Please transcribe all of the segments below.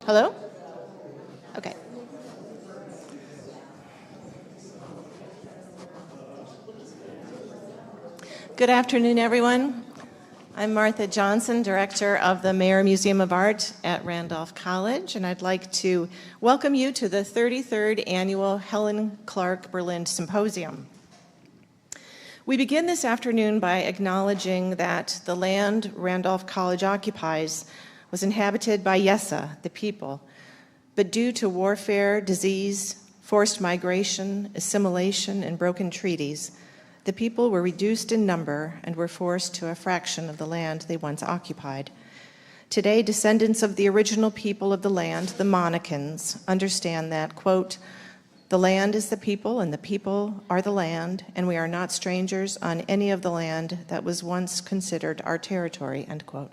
Hello? Okay. Good afternoon, everyone. I'm Martha Johnson, Director of the Mayer Museum of Art at Randolph College, and I'd like to welcome you to the 33rd Annual Helen Clark Berlin Symposium. We begin this afternoon by acknowledging that the land Randolph College occupies was inhabited by Yesa, the people, but due to warfare, disease, forced migration, assimilation, and broken treaties, the people were reduced in number and were forced to a fraction of the land they once occupied. Today, descendants of the original people of the land, the Monacans, understand that, quote, "The land is the people, and the people are the land, and we are not strangers on any of the land that was once considered our territory," end quote.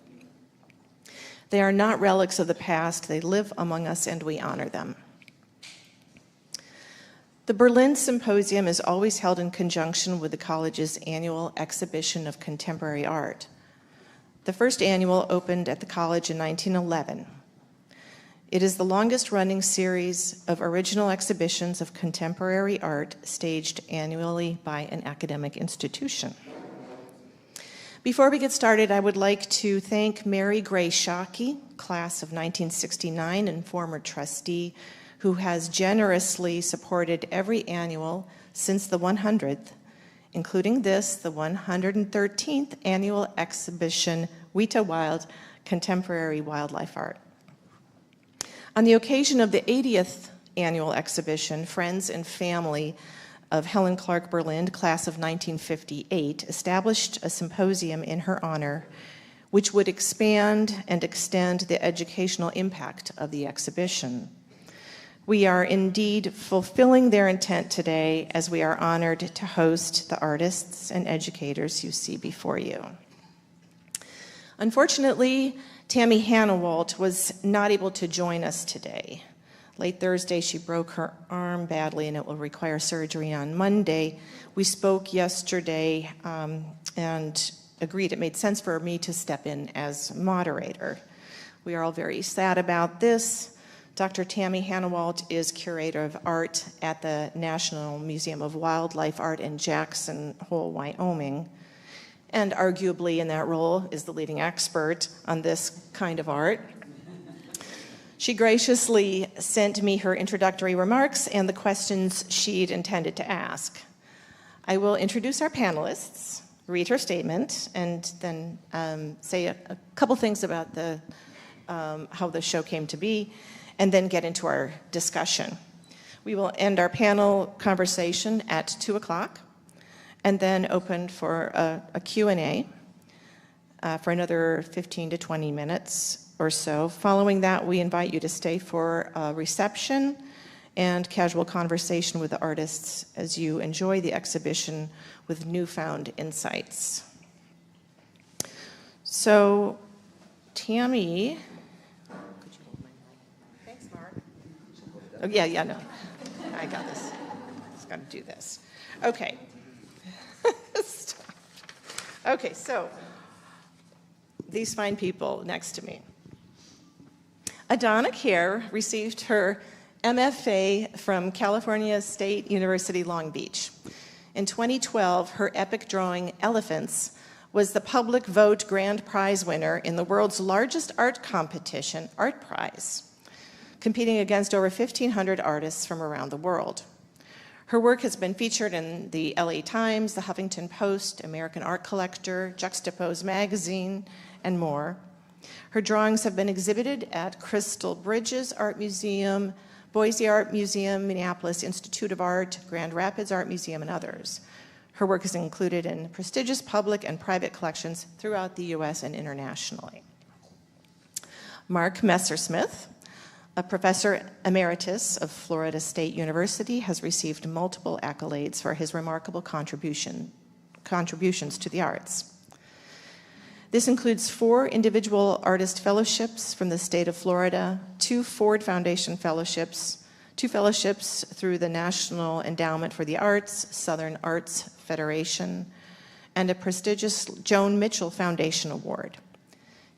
They are not relics of the past. They live among us, and we honor them. The Berlin Symposium is always held in conjunction with the college's annual exhibition of contemporary art. The first annual opened at the college in 1911. It is the longest-running series of original exhibitions of contemporary art staged annually by an academic institution. Before we get started, I would like to thank Mary Gray Shockey, class of 1969 and former trustee, who has generously supported every annual since the 100th, including this, the 113th annual exhibition, Vita Wild, Contemporary Wildlife Art. On the occasion of the 80th annual exhibition, friends and family of Helen Clark Berlin, class of 1958, established a symposium in her honor, which would expand and extend the educational impact of the exhibition. We are indeed fulfilling their intent today as we are honored to host the artists and educators you see before you. Unfortunately, Tammy Hannawalt was not able to join us today. Late Thursday, she broke her arm badly and it will require surgery on Monday. We spoke yesterday and agreed it made sense for me to step in as moderator. We are all very sad about this. Dr. Tammy Hannawalt is curator of art at the National Museum of Wildlife Art in Jackson Hole, Wyoming, and arguably in that role is the leading expert on this kind of art. She graciously sent me her introductory remarks and the questions she'd intended to ask. I will introduce our panelists, read her statement, and then say a couple things about how the show came to be, and then get into our discussion. We will end our panel conversation at 2 o'clock, and then open for a Q&A for another 15 to 20 minutes or so. Following that, we invite you to stay for a reception and casual conversation with the artists as you enjoy the exhibition with newfound insights. So, Tammy, could you hold my mic? Thanks, Mark. Oh, yeah, no, I got this. Just got to do this. Okay. Stop. Okay, so these fine people next to me. Adonna Khare received her MFA from California State University, Long Beach. In 2012, her epic drawing, Elephants, was the public vote grand prize winner in the world's largest art competition, Art Prize, competing against over 1,500 artists from around the world. Her work has been featured in the LA Times, the Huffington Post, American Art Collector, Juxtapose magazine, and more. Her drawings have been exhibited at Crystal Bridges Art Museum, Boise Art Museum, Minneapolis Institute of Art, Grand Rapids Art Museum, and others. Her work is included in prestigious public and private collections throughout the US and internationally. Mark Messersmith, a professor emeritus of Florida State University, has received multiple accolades for his remarkable contributions to the arts. This includes 4 individual artist fellowships from the state of Florida, 2 Ford Foundation fellowships, 2 fellowships through the National Endowment for the Arts, Southern Arts Federation, and a prestigious Joan Mitchell Foundation Award.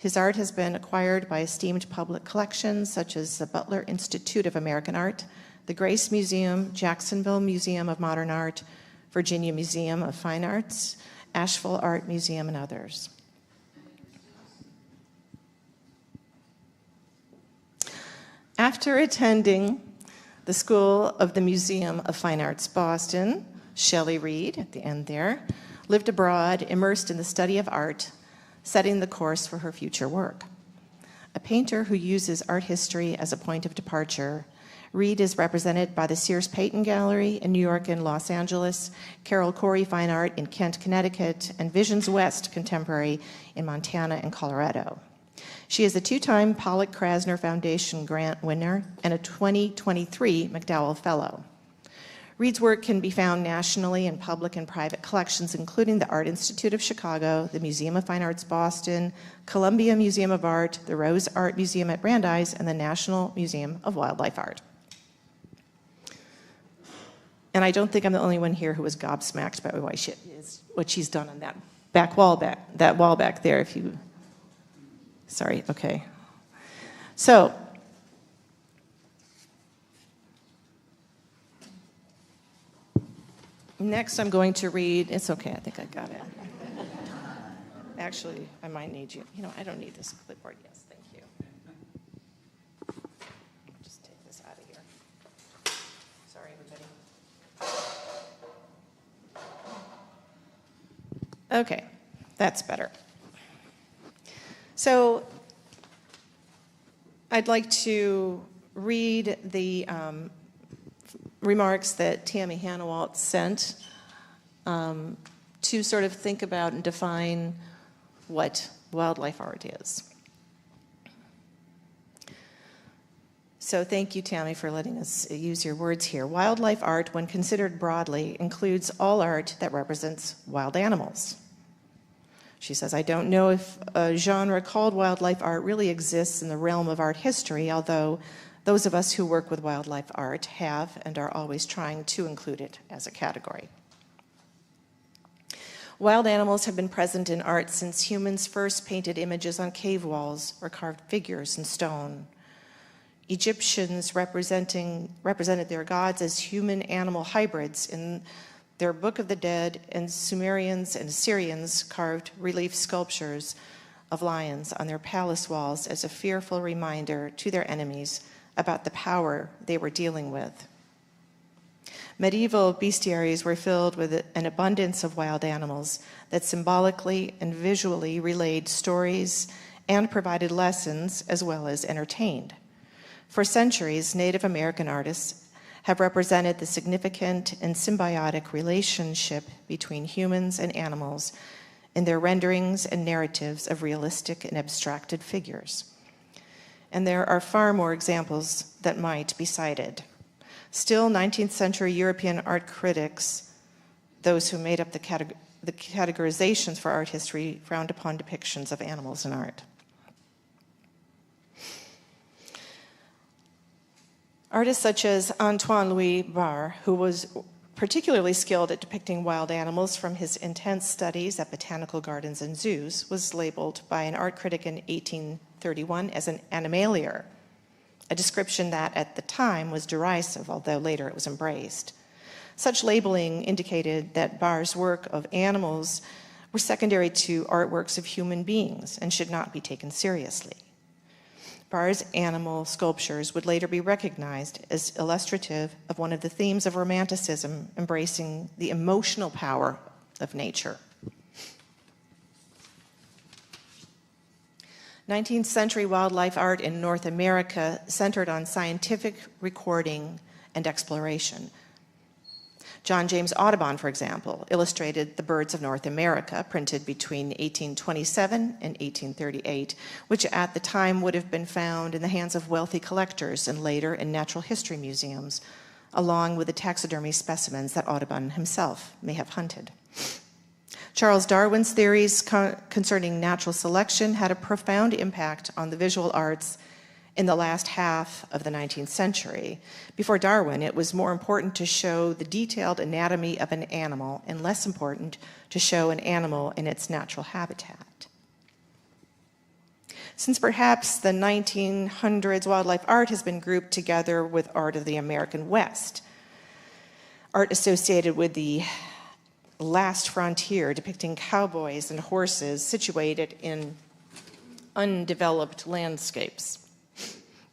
His art has been acquired by esteemed public collections such as the Butler Institute of American Art, the Grace Museum, Jacksonville Museum of Modern Art, Virginia Museum of Fine Arts, Asheville Art Museum, and others. After attending the School of the Museum of Fine Arts, Boston, Shelley Reed, at the end there, lived abroad, immersed in the study of art, setting the course for her future work. A painter who uses art history as a point of departure, Reed is represented by the Sears Payton Gallery in New York and Los Angeles, Carol Corey Fine Art in Kent, Connecticut, and Visions West Contemporary in Montana and Colorado. She is a two-time Pollock Krasner Foundation grant winner and a 2023 McDowell Fellow. Reed's work can be found nationally in public and private collections, including the Art Institute of Chicago, the Museum of Fine Arts Boston, Columbia Museum of Art, the Rose Art Museum at Brandeis, and the National Museum of Wildlife Art. And I don't think I'm the only one here who was gobsmacked by what she's done on that wall back there. If you, sorry, okay. So, next I'm going to read, it's okay, I think I got it. Actually, I might need you. I don't need this clipboard. Yes, thank you. I'll just take this out of here. Sorry, everybody. Okay, that's better. So I'd like to read the remarks that Tammy Hanawalt sent to sort of think about and define what wildlife art is. So thank you, Tammy, for letting us use your words here. Wildlife art, when considered broadly, includes all art that represents wild animals. She says, I don't know if a genre called wildlife art really exists in the realm of art history, although those of us who work with wildlife art have and are always trying to include it as a category. Wild animals have been present in art since humans first painted images on cave walls or carved figures in stone. Egyptians represented their gods as human-animal hybrids in their Book of the Dead, and Sumerians and Assyrians carved relief sculptures of lions on their palace walls as a fearful reminder to their enemies about the power they were dealing with. Medieval bestiaries were filled with an abundance of wild animals that symbolically and visually relayed stories and provided lessons as well as entertained. For centuries, Native American artists have represented the significant and symbiotic relationship between humans and animals in their renderings and narratives of realistic and abstracted figures. And there are far more examples that might be cited. Still, 19th century European art critics, those who made up the categorizations for art history, frowned upon depictions of animals in art. Artists such as Antoine-Louis Barre, who was particularly skilled at depicting wild animals from his intense studies at botanical gardens and zoos, was labeled by an art critic in 1831 as an animalier, a description that at the time was derisive, although later it was embraced. Such labeling indicated that Barre's work of animals were secondary to artworks of human beings and should not be taken seriously. Barre's animal sculptures would later be recognized as illustrative of one of the themes of Romanticism, embracing the emotional power of nature. 19th century wildlife art in North America centered on scientific recording and exploration. John James Audubon, for example, illustrated The Birds of North America, printed between 1827 and 1838, which at the time would have been found in the hands of wealthy collectors and later in natural history museums, along with the taxidermy specimens that Audubon himself may have hunted. Charles Darwin's theories concerning natural selection had a profound impact on the visual arts in the last half of the 19th century. Before Darwin, it was more important to show the detailed anatomy of an animal and less important to show an animal in its natural habitat. since perhaps the 1900s, wildlife art has been grouped together with art of the American West. Art associated with the last frontier, depicting cowboys and horses situated in undeveloped landscapes.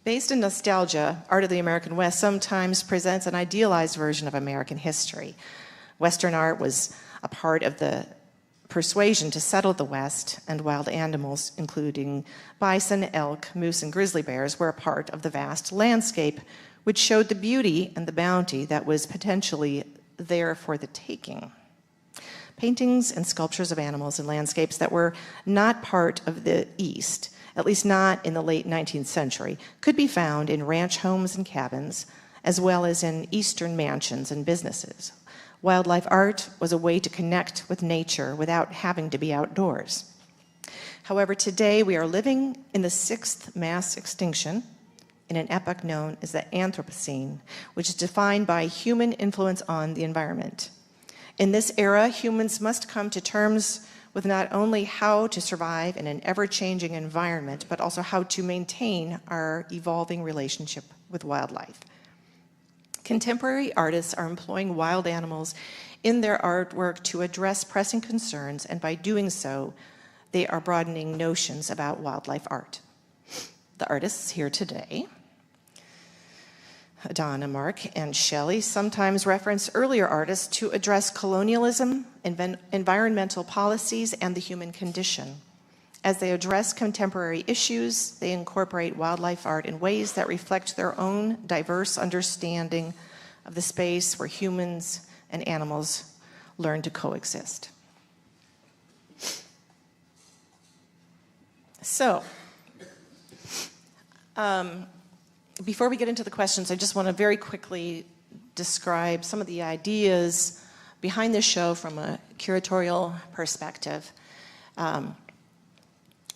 Based in nostalgia, art of the American West sometimes presents an idealized version of American history. Western art was a part of the persuasion to settle the West, and wild animals, including bison, elk, moose, and grizzly bears, were a part of the vast landscape, which showed the beauty and the bounty that was potentially there for the taking. Paintings and sculptures of animals and landscapes that were not part of the East, at least not in the late 19th century, could be found in ranch homes and cabins, as well as in Eastern mansions and businesses. Wildlife art was a way to connect with nature without having to be outdoors. However, today we are living in the sixth mass extinction in an epoch known as the Anthropocene, which is defined by human influence on the environment. In this era, humans must come to terms with not only how to survive in an ever-changing environment, but also how to maintain our evolving relationship with wildlife. Contemporary artists are employing wild animals in their artwork to address pressing concerns, and by doing so, they are broadening notions about wildlife art. The artists here today, Adonna, Mark, and Shelley, sometimes reference earlier artists to address colonialism, environmental policies, and the human condition. As they address contemporary issues, they incorporate wildlife art in ways that reflect their own diverse understanding of the space where humans and animals learn to coexist. So, before we get into the questions, I just want to very quickly describe some of the ideas behind this show from a curatorial perspective.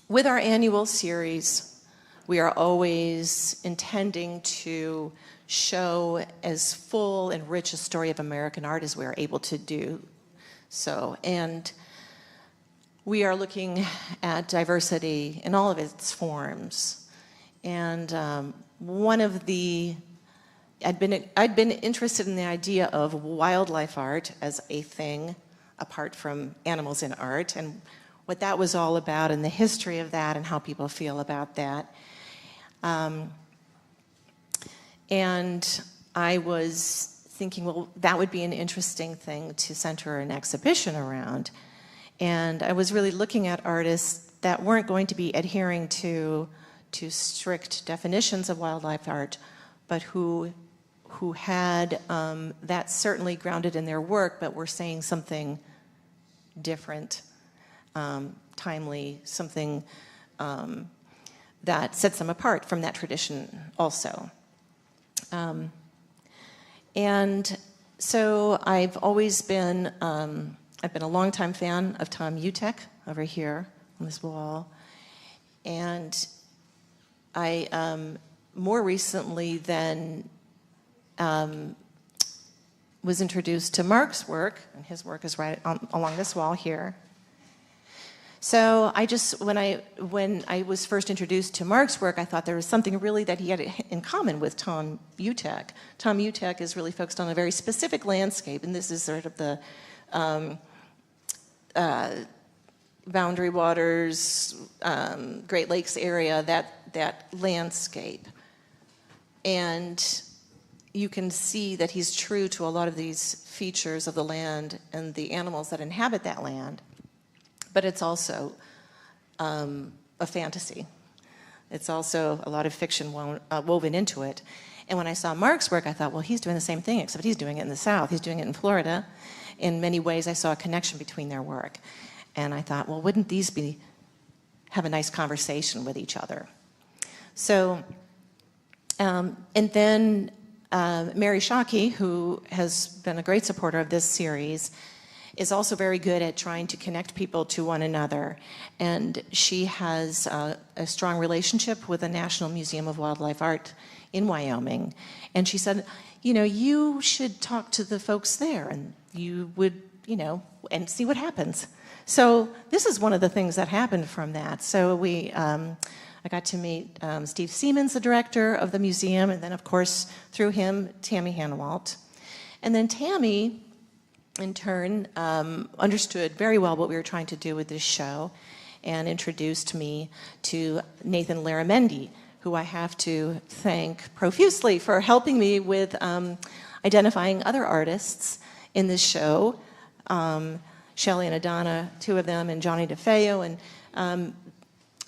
With our annual series, we are always intending to show as full and rich a story of American art as we are able to do so. And we are looking at diversity in all of its forms. And one of the, I'd been interested in the idea of wildlife art as a thing apart from animals in art, and what that was all about, and the history of that, and how people feel about that. And I was thinking, well, that would be an interesting thing to center an exhibition around. And I was really looking at artists that weren't going to be adhering to strict definitions of wildlife art, but who had that certainly grounded in their work, but were saying something different, timely, something that sets them apart from that tradition also. And so I've always been, I've been a longtime fan of Tom Utek over here on this wall. And I, more recently then, was introduced to Mark's work, and his work is right along this wall here. So I just, when I was first introduced to Mark's work, I thought there was something really that he had in common with Tom Utek. Tom Utek is really focused on a very specific landscape, and this is sort of the Boundary Waters, Great Lakes area, that landscape. And you can see that he's true to a lot of these features of the land and the animals that inhabit that land. But it's also a fantasy. It's also a lot of fiction woven into it. And when I saw Mark's work, I thought, well, he's doing the same thing, except he's doing it in the South. He's doing it in Florida. In many ways, I saw a connection between their work. And I thought, well, wouldn't these have a nice conversation with each other? So, and then Mary Shockey, who has been a great supporter of this series, is also very good at trying to connect people to one another. And she has a strong relationship with the National Museum of Wildlife Art in Wyoming. And she said, you know, you should talk to the folks there, and you would, you know, and see what happens. So this is one of the things that happened from that. So I got to meet Steve Siemens, the director of the museum, and then, of course, through him, Tammy Hanawalt. And then Tammy, in turn, understood very well what we were trying to do with this show and introduced me to Nathan Laramendi, who I have to thank profusely for helping me with identifying other artists in this show. Shelley and Adonna, two of them, and Johnny DeFeo, and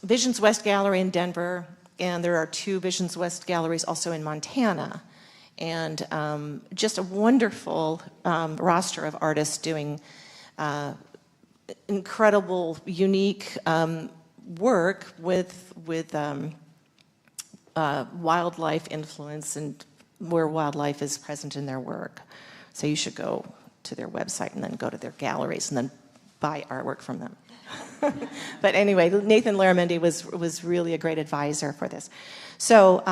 Visions West Gallery in Denver, and there are 2 Visions West galleries also in Montana. And just a wonderful roster of artists doing incredible, unique work with wildlife influence and where wildlife is present in their work. So you should go to their website and then go to their galleries and then buy artwork from them. But anyway, Nathan Laramendi was really a great advisor for this. So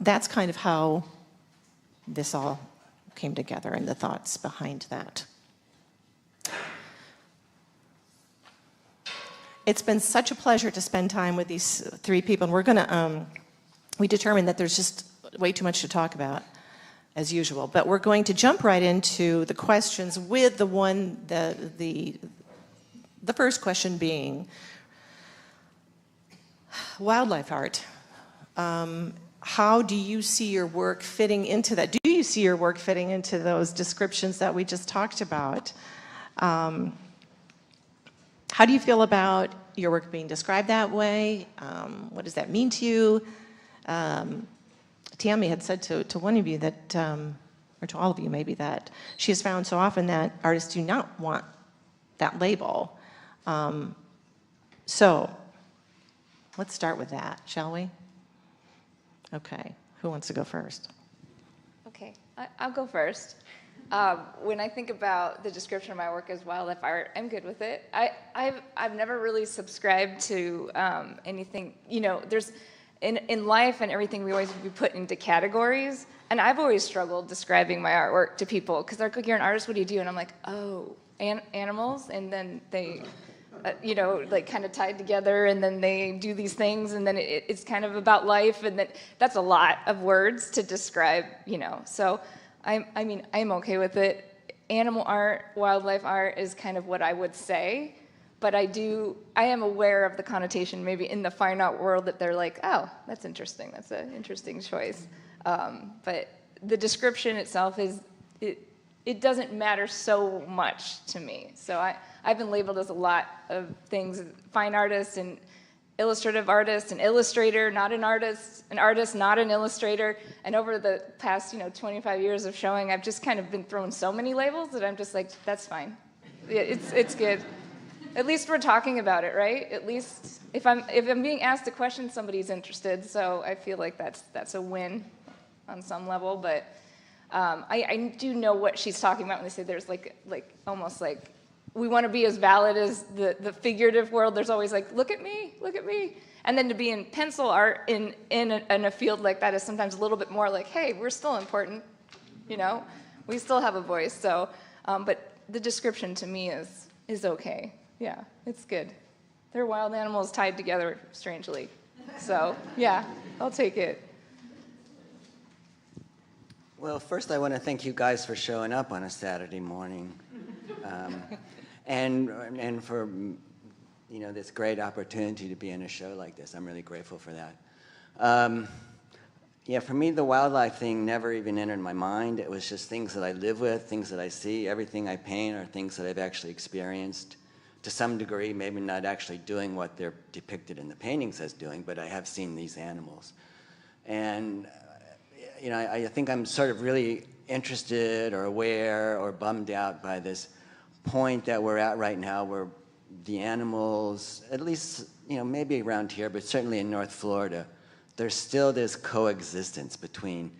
that's kind of how this all came together and the thoughts behind that. It's been such a pleasure to spend time with these 3 people, and we're going to, we determined that there's just way too much to talk about, as usual, but we're going to jump right into the questions with the first question being wildlife art. How do you see your work fitting into that? Do you see your work fitting into those descriptions that we just talked about? How do you feel about your work being described that way? What does that mean to you? Tammy had said to one of you that, or to all of you maybe, that she has found so often that artists do not want that label. So let's start with that, shall we? Okay, who wants to go first? Okay, I'll go first. When I think about the description of my work as wildlife art, I'm good with it. I've never really subscribed to anything, you know, there's, in life and everything, we always be put into categories, and I've always struggled describing my artwork to people, because they're like, you're an artist, what do you do? And I'm like, oh, animals, and then they, you know, like kind of tied together, and then they do these things, and then it's kind of about life, and that's a lot of words to describe, you know, so I mean, I'm okay with it. Animal art, wildlife art is kind of what I would say, but I am aware of the connotation maybe in the fine art world that they're like, oh, that's interesting, that's an interesting choice. But the description itself it doesn't matter so much to me. So I've been labeled as a lot of things, fine artist and illustrative artist, an illustrator, not an artist, not an illustrator. And over the past, 25 years of showing, I've just kind of been thrown so many labels that I'm just like, that's fine. It's good. At least we're talking about it, right? At least if I'm being asked a question, somebody's interested. So I feel like that's a win on some level. But I do know what she's talking about when they say there's like almost like we want to be as valid as the figurative world. There's always like, look at me. And then to be in pencil art in a field like that is sometimes a little bit more like, hey, we're still important, we still have a voice. So, but the description to me is okay. Yeah, it's good. They're wild animals tied together strangely. So, yeah, I'll take it. Well, first I want to thank you guys for showing up on a Saturday morning. And for this great opportunity to be in a show like this. I'm really grateful for that. Yeah, for me, the wildlife thing never even entered my mind. It was just things that I live with, things that I see. Everything I paint are things that I've actually experienced to some degree, maybe not actually doing what they're depicted in the paintings as doing, but I have seen these animals. And I think I'm sort of really interested or aware or bummed out by this point that we're at right now where the animals, at least, maybe around here, but certainly in North Florida, there's still this coexistence between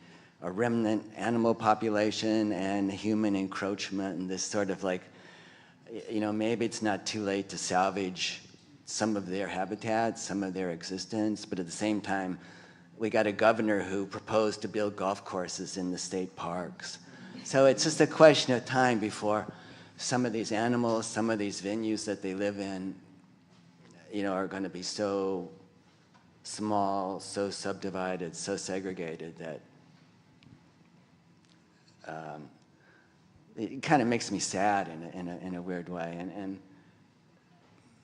a remnant animal population and human encroachment and this sort of like, maybe it's not too late to salvage some of their habitats, some of their existence, but at the same time, we got a governor who proposed to build golf courses in the state parks. So it's just a question of time before some of these animals, some of these venues that they live in, are going to be so small, so subdivided, so segregated that it kind of makes me sad in a weird way. And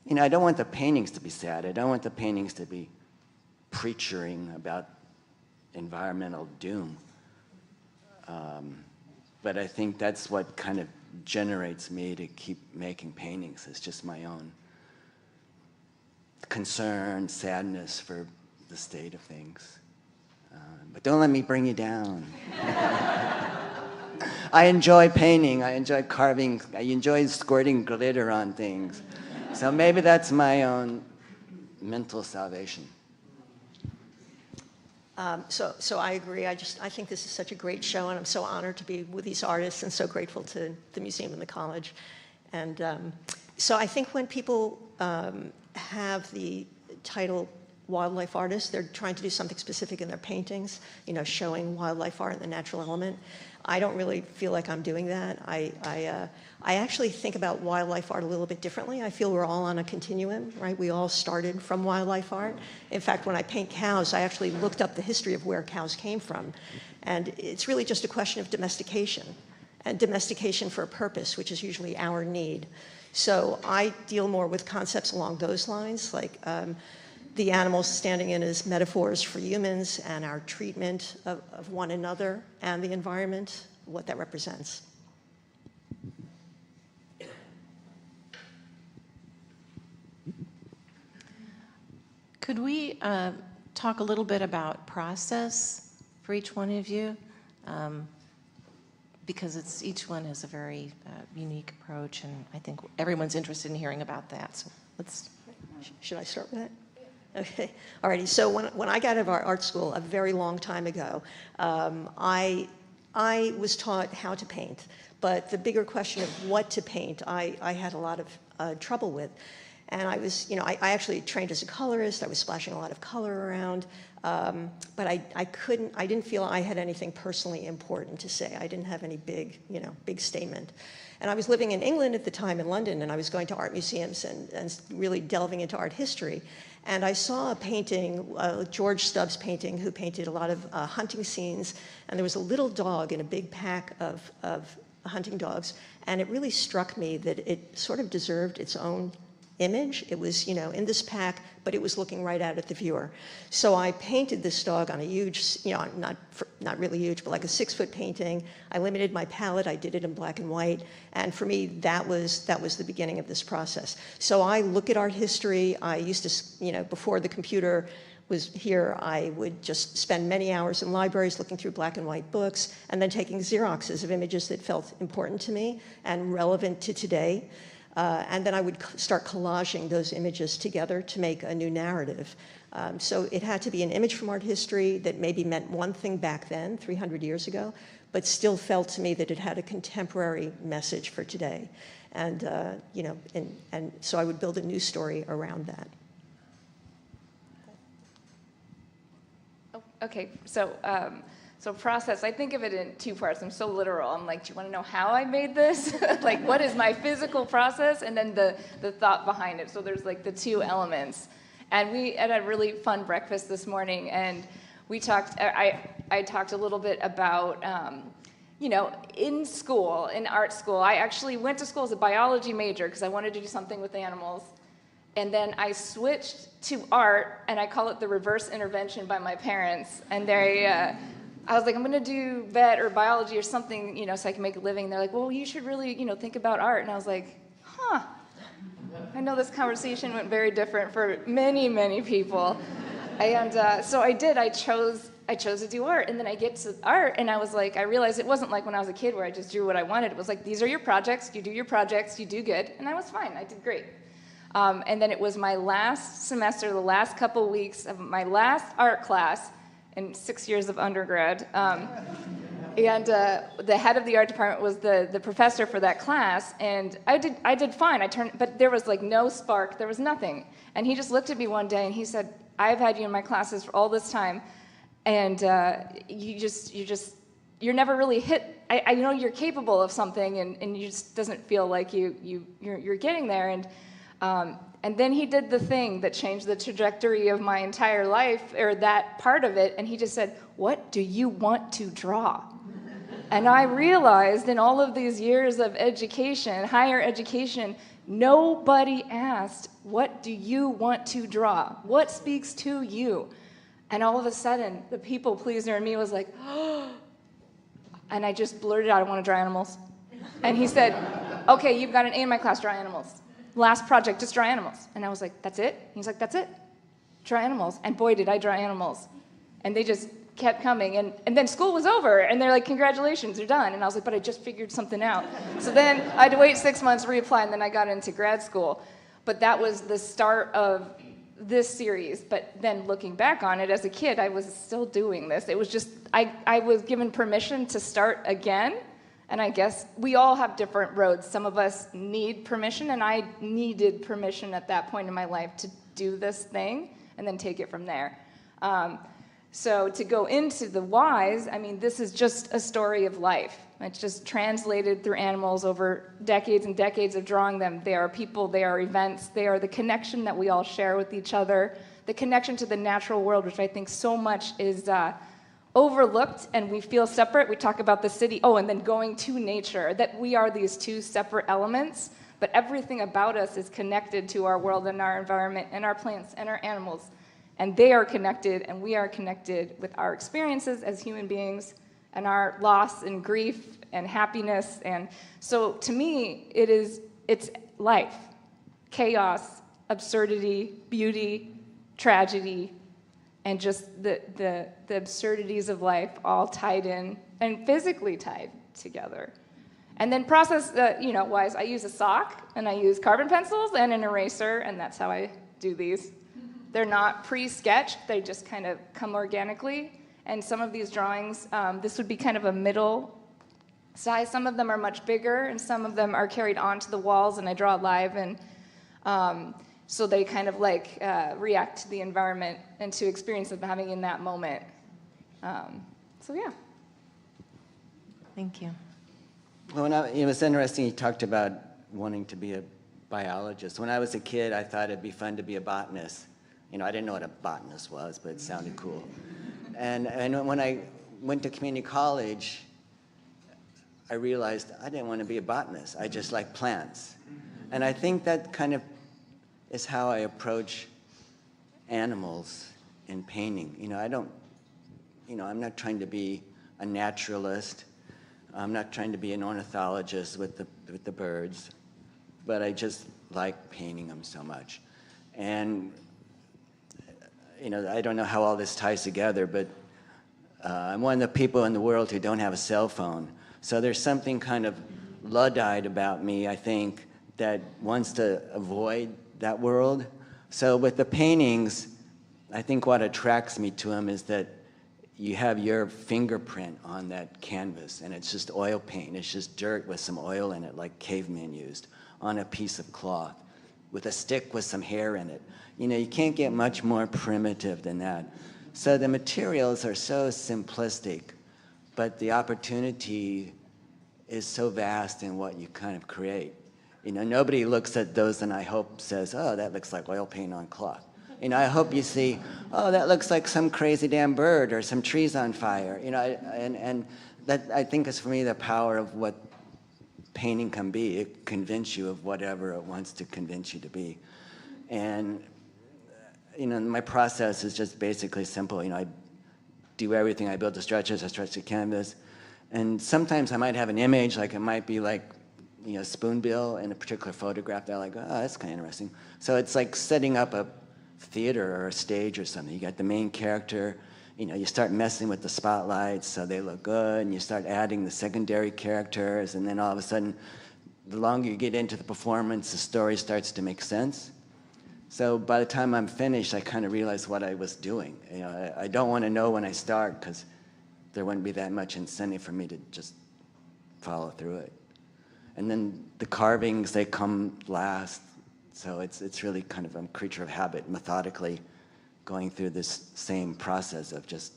you know, I don't want the paintings to be sad. I don't want the paintings to be preaching about environmental doom. But I think that's what kind of generates me to keep making paintings. It's just my own concern, sadness for the state of things. But don't let me bring you down. I enjoy painting, I enjoy carving, I enjoy squirting glitter on things. So maybe that's my own mental salvation. So I agree. I think this is such a great show, and I'm so honored to be with these artists and so grateful to the museum and the college. And so I think when people have the title wildlife artist, they're trying to do something specific in their paintings, you know, showing wildlife art and the natural element. I don't really feel like I'm doing that. I actually think about wildlife art a little bit differently. I feel we're all on a continuum, right? We all started from wildlife art. In fact, when I paint cows, I actually looked up the history of where cows came from. And it's really just a question of domestication, and domestication for a purpose, which is usually our need. So I deal more with concepts along those lines, like the animals standing in as metaphors for humans and our treatment of one another and the environment, what that represents. Could we talk a little bit about process for each one of you? Because each one has a very unique approach, and I think everyone's interested in hearing about that. So let's. Should I start with that? Okay. Alrighty. So when I got out of our art school a very long time ago, I was taught how to paint, but the bigger question of what to paint, I had a lot of trouble with. And I was, you know, I actually trained as a colorist. I was splashing a lot of color around, but I didn't feel I had anything personally important to say. I didn't have any big statement. And I was living in England at the time, in London, and I was going to art museums and really delving into art history. And I saw a painting, George Stubbs' painting, who painted a lot of hunting scenes, and there was a little dog in a big pack of hunting dogs, and it really struck me that it sort of deserved its own image. It was, you know, in this pack, but it was looking right out at the viewer. So I painted this dog on a huge, you know, not really huge, but like a 6-foot painting. I limited my palette. I did it in black and white. And for me, that was the beginning of this process. So I look at art history. I used to, you know, before the computer was here, I would just spend many hours in libraries looking through black and white books and then taking Xeroxes of images that felt important to me and relevant to today. And then I would start collaging those images together to make a new narrative. So it had to be an image from art history that maybe meant one thing back then, 300 years ago, but still felt to me that it had a contemporary message for today. And, you know, and so I would build a new story around that. Oh, okay, so process, I think of it in two parts. I'm so literal. I'm like, do you want to know how I made this? Like, what is my physical process? And then the thought behind it. So there's like the two elements. And we had a really fun breakfast this morning, and we talked, I talked a little bit about, you know, in school, in art school, I actually went to school as a biology major because I wanted to do something with animals. And then I switched to art, and I call it the reverse intervention by my parents. And I was like, I'm going to do vet or biology or something, you know, so I can make a living. They're like, well, you should really, you know, think about art. And I was like, huh. I know this conversation went very different for many, many people. And so I did. I chose to do art. And then I get to art, and I was like, I realized it wasn't like when I was a kid where I just drew what I wanted. It was like, these are your projects. You do your projects. You do good. And I was fine. I did great. And then it was my last semester, the last couple weeks of my last art class in 6 years of undergrad. And the head of the art department was the professor for that class, and I did fine. But there was like no spark, there was nothing. And he just looked at me one day and he said, I've had you in my classes for all this time, and you're never really hit. I know you're capable of something, and you just doesn't feel like you're getting there. And then he did the thing that changed the trajectory of my entire life, or that part of it, and he just said, "What do you want to draw?" And I realized in all of these years of education, higher education, nobody asked, "What do you want to draw? What speaks to you?" And all of a sudden, the people pleaser in me was like, "Oh," and I just blurted out, "I want to draw animals." And he said, "Okay, you've got an A in my class, draw animals. Last project, just draw animals." And I was like, "That's it?" He's like, "That's it. Draw animals." And boy, did I draw animals. And they just kept coming. And then school was over, and they're like, "Congratulations, you're done." And I was like, "But I just figured something out." So then I had to wait 6 months, reapply, and then I got into grad school. But that was the start of this series. But then looking back on it, as a kid, I was still doing this. It was just, I was given permission to start again. And I guess we all have different roads. Some of us need permission, and I needed permission at that point in my life to do this thing and then take it from there. So to go into the whys, I mean, this is just a story of life. It's just translated through animals over decades and decades of drawing them. They are people, they are events, they are the connection that we all share with each other, the connection to the natural world, which I think so much is overlooked, and we feel separate. We talk about the city, and then going to nature, that we are these two separate elements, but everything about us is connected to our world and our environment and our plants and our animals, and they are connected, and we are connected with our experiences as human beings and our loss and grief and happiness. And so to me, it's life, chaos, absurdity, beauty, tragedy, and just the absurdities of life all tied in and physically tied together. And then process, wise, I use a sock, and I use carbon pencils and an eraser, and that's how I do these. They're not pre-sketched, they just kind of come organically. And some of these drawings, this would be kind of a middle size. Some of them are much bigger, and some of them are carried onto the walls, and I draw live, and so they kind of like react to the environment and to experience of having in that moment. So yeah. Thank you. Well, it was interesting you talked about wanting to be a biologist. When I was a kid, I thought it'd be fun to be a botanist. I didn't know what a botanist was, but it sounded cool. And when I went to community college, I realized I didn't want to be a botanist. I just like plants. And I think that kind of is how I approach animals in painting. I'm not trying to be a naturalist. I'm not trying to be an ornithologist with the birds, but I just like painting them so much. And I don't know how all this ties together, but I'm one of the people in the world who don't have a cell phone. So there's something kind of Luddite about me, I think, that wants to avoid that world. So with the paintings, I think what attracts me to them is that you have your fingerprint on that canvas, and it's just oil paint. It's just dirt with some oil in it, like cavemen used, on a piece of cloth, with a stick with some hair in it. You can't get much more primitive than that. So the materials are so simplistic, but the opportunity is so vast in what you kind of create. Nobody looks at those and I hope says, "Oh, that looks like oil paint on cloth." I hope you see, "Oh, that looks like some crazy damn bird or some trees on fire." And that, I think, is for me the power of what painting can be. It convinces you of whatever it wants to convince you to be. And my process is just basically simple. I do everything. I build the stretches, I stretch the canvas. And sometimes I might have an image, like it might be like, spoonbill in a particular photograph that I like, "Oh, that's kind of interesting." So it's like setting up a theater or a stage or something. You got the main character, you start messing with the spotlights so they look good, and you start adding the secondary characters, and then all of a sudden, the longer you get into the performance, the story starts to make sense. So by the time I'm finished, I kind of realize what I was doing. I don't want to know when I start, because there wouldn't be that much incentive for me to just follow through it. And then the carvings, they come last. So it's really kind of a creature of habit, methodically going through this same process of just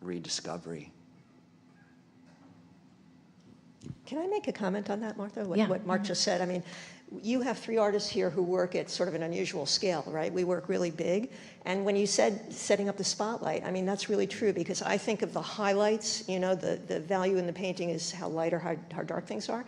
rediscovery. Can I make a comment on that, Martha? Yeah. What Mark just said. I mean, you have 3 artists here who work at sort of an unusual scale, right? We work really big. And when you said setting up the spotlight, I mean, that's really true, because I think of the highlights, you know, the value in the painting is how light or how dark things are.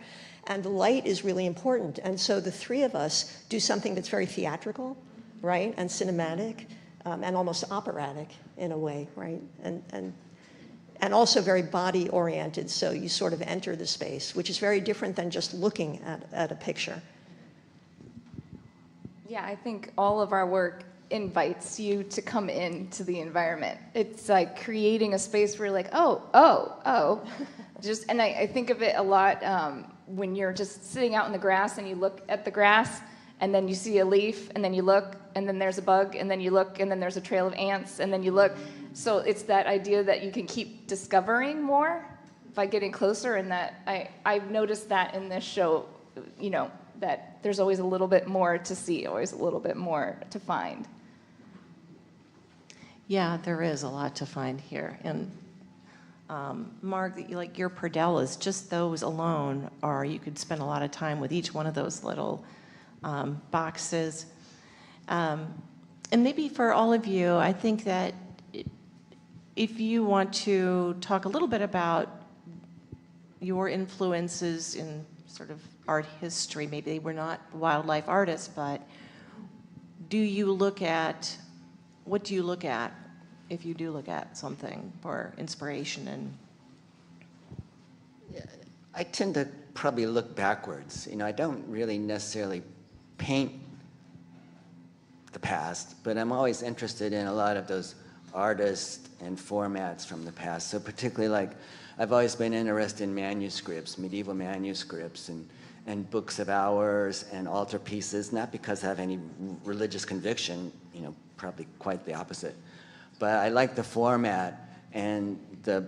And the light is really important. And so the 3 of us do something that's very theatrical, right? And cinematic, and almost operatic in a way, right? And also very body oriented. So you sort of enter the space, which is very different than just looking at a picture. Yeah, I think all of our work invites you to come into the environment. It's like creating a space where you're like, oh. Just, and I think of it a lot when you're just sitting out in the grass and you look at the grass and then you see a leaf and then you look and then there's a bug and then you look and then there's a trail of ants and then you look. So it's that idea that you can keep discovering more by getting closer, and that I've noticed that in this show, you know, that there's always a little bit more to see, always a little bit more to find. Yeah, there is a lot to find here. And Mark, like your perdellas, just those alone, or you could spend a lot of time with each one of those little boxes. And maybe for all of you, I think that if you want to talk a little bit about your influences in sort of art history, maybe they were not wildlife artists, but what do you look at if you do look at something for inspiration? And I tend to probably look backwards. You know, I don't really necessarily paint the past, but I'm always interested in a lot of those artists and formats from the past. So particularly, like, I've always been interested in manuscripts, medieval manuscripts, and books of hours and altarpieces, not because I have any religious conviction, you know, probably quite the opposite. But I like the format, and the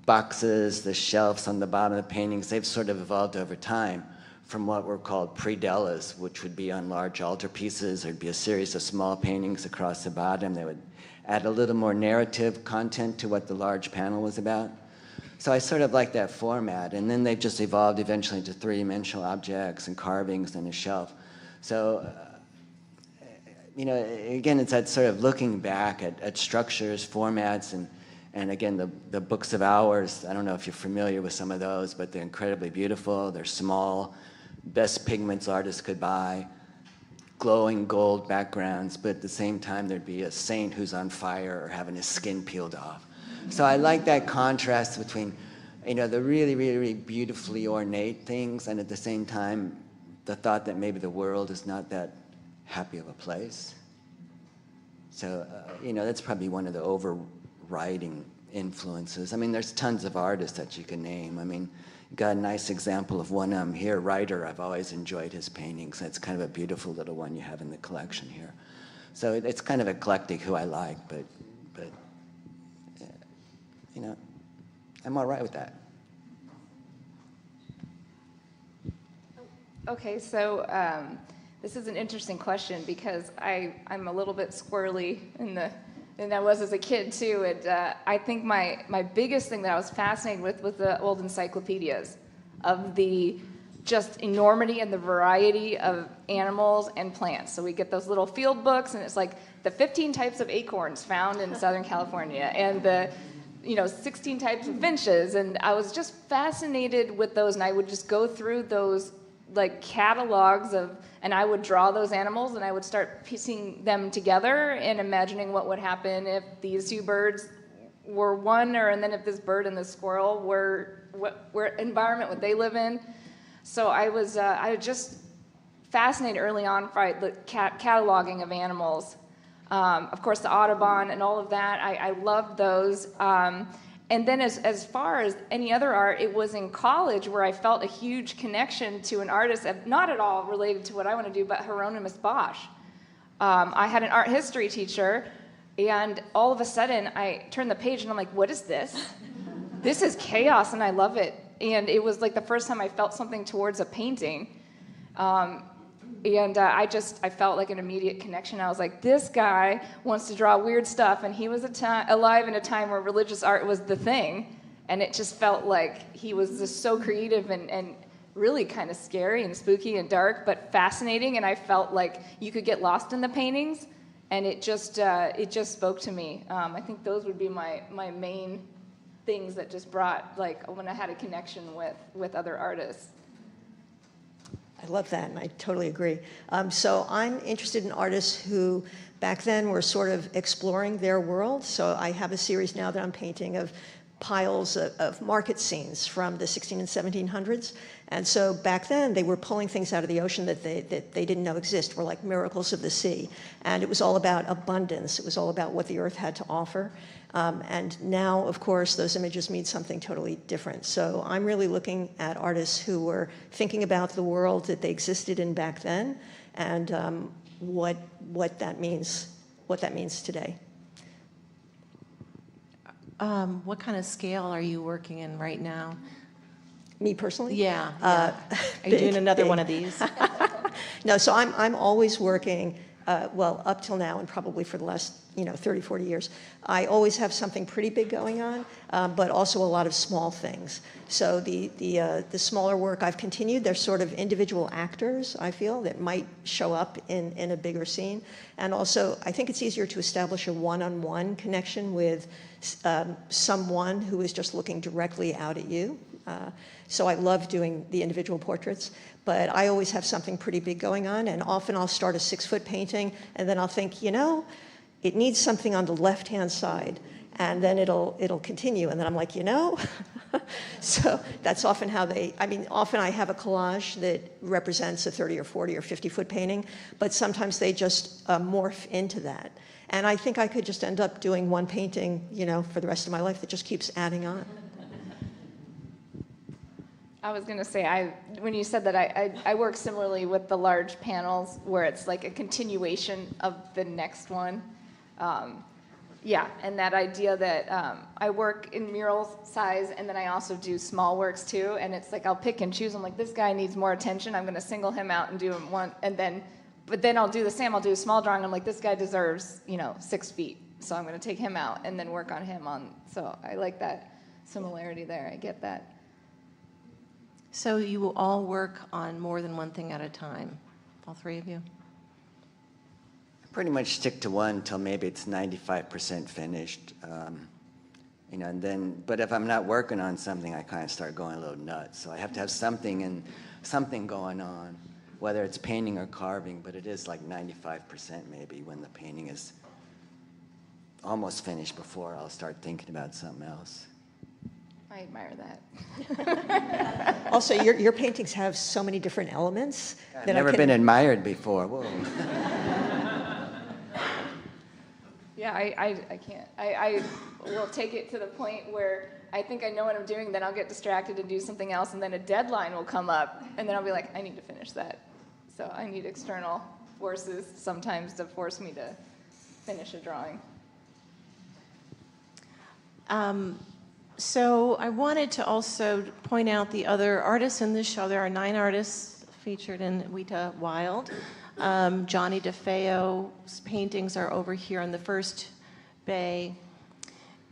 boxes, the shelves on the bottom of the paintings, they've sort of evolved over time from what were called predellas, which would be on large altarpieces. There'd be a series of small paintings across the bottom. They would add a little more narrative content to what the large panel was about. So I sort of like that format, and then they've just evolved eventually into 3-dimensional objects and carvings and a shelf. So, you know, again, it's that sort of looking back at structures, formats, and again, the books of hours. I don't know if you're familiar with some of those, but they're incredibly beautiful. They're small, best pigments artists could buy, glowing gold backgrounds, but at the same time, there'd be a saint who's on fire or having his skin peeled off. So I like that contrast between, you know, the really, really, really beautifully ornate things, and at the same time, the thought that maybe the world is not that happy of a place. So, you know, that's probably one of the overriding influences. I mean, there's tons of artists that you can name. I mean, you got a nice example of one here, Ryder. I've always enjoyed his paintings. It's kind of a beautiful little one you have in the collection here. So it's kind of eclectic who I like, but you know, I'm all right with that. Okay, so this is an interesting question, because I'm a little bit squirrely and I was as a kid too. And I think my biggest thing that I was fascinated with the old encyclopedias, of the just enormity and the variety of animals and plants. So we get those little field books, and it's like the 15 types of acorns found in Southern California, and the 16 types of finches. And I was just fascinated with those, and I would just go through those like catalogs and I would draw those animals, and I would start piecing them together and imagining what would happen if these 2 birds were one, and then if this bird and this squirrel were, what environment would they live in. So I was just fascinated early on by the cataloging of animals. Of course, the Audubon and all of that, I loved those. And then as far as any other art, it was in college where I felt a huge connection to an artist, not at all related to what I want to do, but Hieronymus Bosch. I had an art history teacher, and all of a sudden I turned the page and I'm like, what is this? This is chaos, and I love it. And it was like the first time I felt something towards a painting. And I felt like an immediate connection. I was like, this guy wants to draw weird stuff, and he was alive in a time where religious art was the thing, and it just felt like he was just so creative and really kind of scary and spooky and dark, but fascinating. And I felt like you could get lost in the paintings, and it just spoke to me. I think those would be my main things that just brought, like, when I had a connection with other artists. I love that, and I totally agree. So I'm interested in artists who back then were sort of exploring their world. So I have a series now that I'm painting of piles of market scenes from the 16 and 1700s. And so back then they were pulling things out of the ocean that they didn't know exist, were like miracles of the sea. And it was all about abundance. It was all about what the earth had to offer. And now, of course, those images mean something totally different. So I'm really looking at artists who were thinking about the world that they existed in back then, and what that means today. What kind of scale are you working in right now? Me personally? Yeah. Are you doing another one of these? No, so I'm always working, well, up till now and probably for the last 30, 40 years. I always have something pretty big going on, but also a lot of small things. So the smaller work I've continued, they're sort of individual actors, I feel, that might show up in a bigger scene. And also, I think it's easier to establish a one-on-one connection with someone who is just looking directly out at you. So I love doing the individual portraits, but I always have something pretty big going on, and often I'll start a 6-foot painting, and then I'll think, it needs something on the left-hand side, and then it'll continue, and then I'm like, So that's often how often I have a collage that represents a 30 or 40 or 50-foot painting, but sometimes they just morph into that. And I think I could just end up doing one painting, for the rest of my life that just keeps adding on. I was going to say, when you said that, I work similarly with the large panels where it's like a continuation of the next one. Yeah, and that idea that I work in mural size, and then I also do small works too, and it's like I'll pick and choose. I'm like, this guy needs more attention. I'm going to single him out and do him one, but then I'll do the same. I'll do a small drawing. I'm like, this guy deserves, 6 feet, so I'm going to take him out and then work on him on. So I like that similarity there. I get that. So you will all work on more than one thing at a time, all three of you? Pretty much stick to one until maybe it's 95% finished. And then, but if I'm not working on something, I kind of start going a little nuts. So I have to have something going on, whether it's painting or carving, but it is like 95% maybe when the painting is almost finished before I'll start thinking about something else. I admire that. Also, your paintings have so many different elements. I've never been admired before. Whoa. Yeah, I can't. I will take it to the point where I think I know what I'm doing, then I'll get distracted and do something else, and then a deadline will come up, and then I'll be like, I need to finish that. So I need external forces sometimes to force me to finish a drawing. So I wanted to also point out the other artists in this show. There are 9 artists featured in Vita Wild. Johnny DeFeo's paintings are over here in the first bay.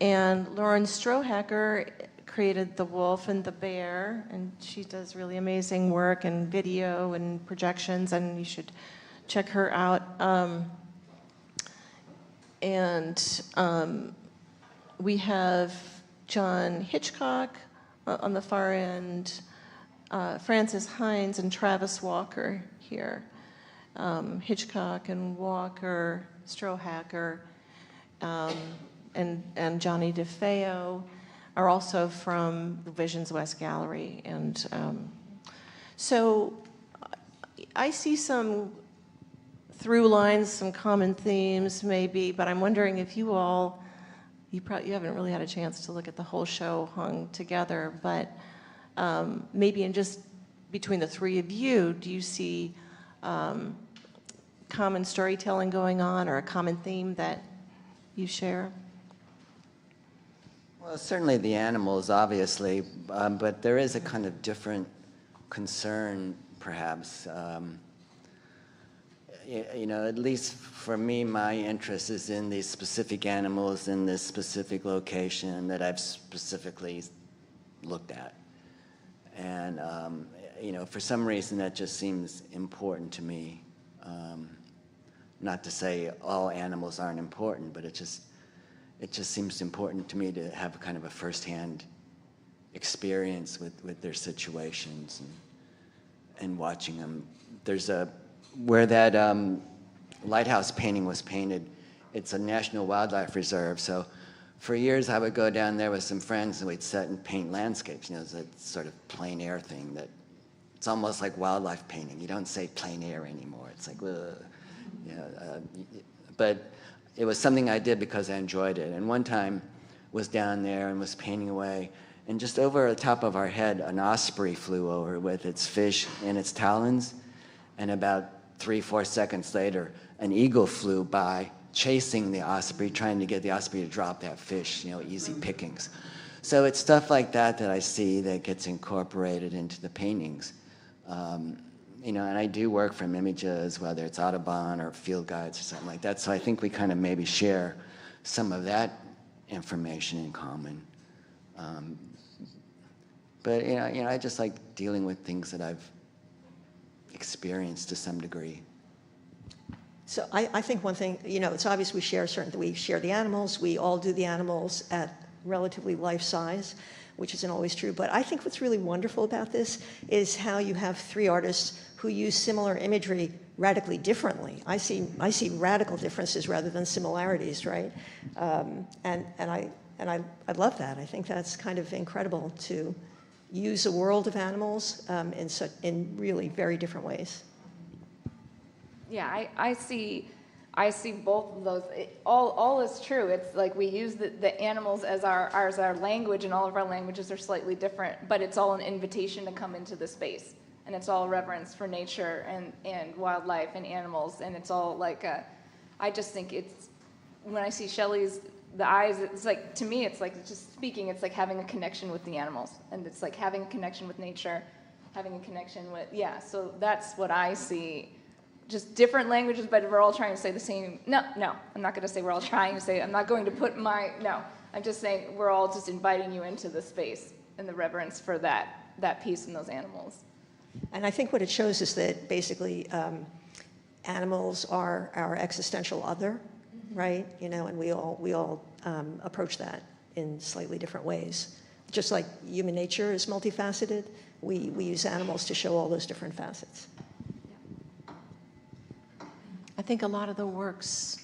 And Lauren Strohacker created the wolf and the bear, and she does really amazing work and video and projections, and you should check her out. We have John Hitchcock on the far end, Francis Hines and Travis Walker here. Hitchcock and Walker, Strohacker, and Johnny DeFeo are also from the Visions West Gallery. And so I see some through lines, some common themes maybe, but I'm wondering if you all, you haven't really had a chance to look at the whole show hung together, but maybe in just between the three of you, do you see common storytelling going on or a common theme that you share? Well, certainly the animals, obviously, but there is a kind of different concern, perhaps. At least for me, my interest is in these specific animals in this specific location that I've specifically looked at. And you know, for some reason that just seems important to me. Not to say all animals aren't important, but it just seems important to me to have kind of a firsthand experience with their situations and watching them. There's where that lighthouse painting was painted, it's a National Wildlife Reserve, so for years I would go down there with some friends and we'd sit and paint landscapes. You know, it's a sort of plein air thing that it's almost like wildlife painting. You don't say plein air anymore. It's like, ugh. But it was something I did because I enjoyed it. And one time was down there and was painting away, and just over the top of our head, an osprey flew over with its fish in its talons, and about 3-4 seconds later, an eagle flew by, chasing the osprey, trying to get the osprey to drop that fish, you know, easy pickings. So it's stuff like that that I see that gets incorporated into the paintings. You know, and I do work from images, whether it's Audubon or field guides or something like that, so I think we kind of maybe share some of that information in common. But you know, I just like dealing with things that I've experienced to some degree. So I think one thing, you know, it's obvious we share the animals, we all do the animals at relatively life size, which isn't always true. But I think what's really wonderful about this is how you have 3 artists who use similar imagery radically differently. I see radical differences rather than similarities, right? And I love that. I think that's kind of incredible to use a world of animals in really very different ways. Yeah, I see both of those. All is true. It's like we use the animals as our language, and all of our languages are slightly different, but it's all an invitation to come into the space. And it's all reverence for nature and wildlife and animals, and it's all like I just think it's, when I see Shelley's, the eyes, it's like, to me, it's like just speaking, it's like having a connection with the animals, and it's like having a connection with nature, having a connection with, yeah, so that's what I see. Just different languages, but we're all trying to say the same. No, I'm not going to say we're all trying to say, I'm not going to put no, I'm just saying we're all just inviting you into the space and the reverence for that piece and those animals. And I think what it shows is that basically animals are our existential other, right? You know, and we all approach that in slightly different ways. Just like human nature is multifaceted, we use animals to show all those different facets. I think a lot of the works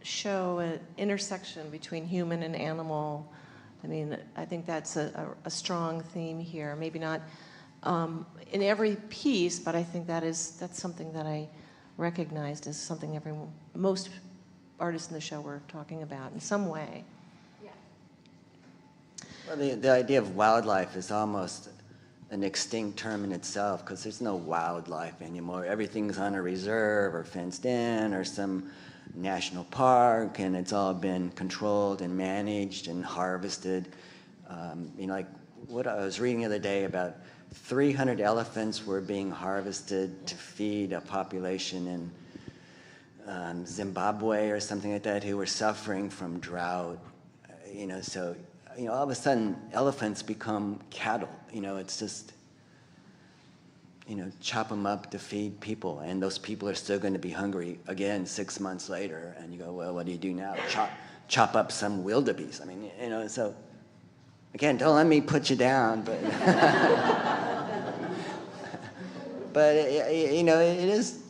show an intersection between human and animal. I mean, I think that's a strong theme here. Maybe not in every piece, but I think that's something that I recognized as something most artists in the show were talking about in some way. Yeah. Well, the idea of wildlife is almost an extinct term in itself, because there's no wildlife anymore. Everything's on a reserve or fenced in or some national park, and it's all been controlled and managed and harvested. You know, like what I was reading the other day, about 300 elephants were being harvested to feed a population in Zimbabwe or something like that who were suffering from drought. You know, so, you know, all of a sudden elephants become cattle. You know, it's just, you know, chop them up to feed people, and those people are still going to be hungry again 6 months later. And you go, well, what do you do now? Chop up some wildebeest. I mean, you know, so again, don't let me put you down, but but you know, it is,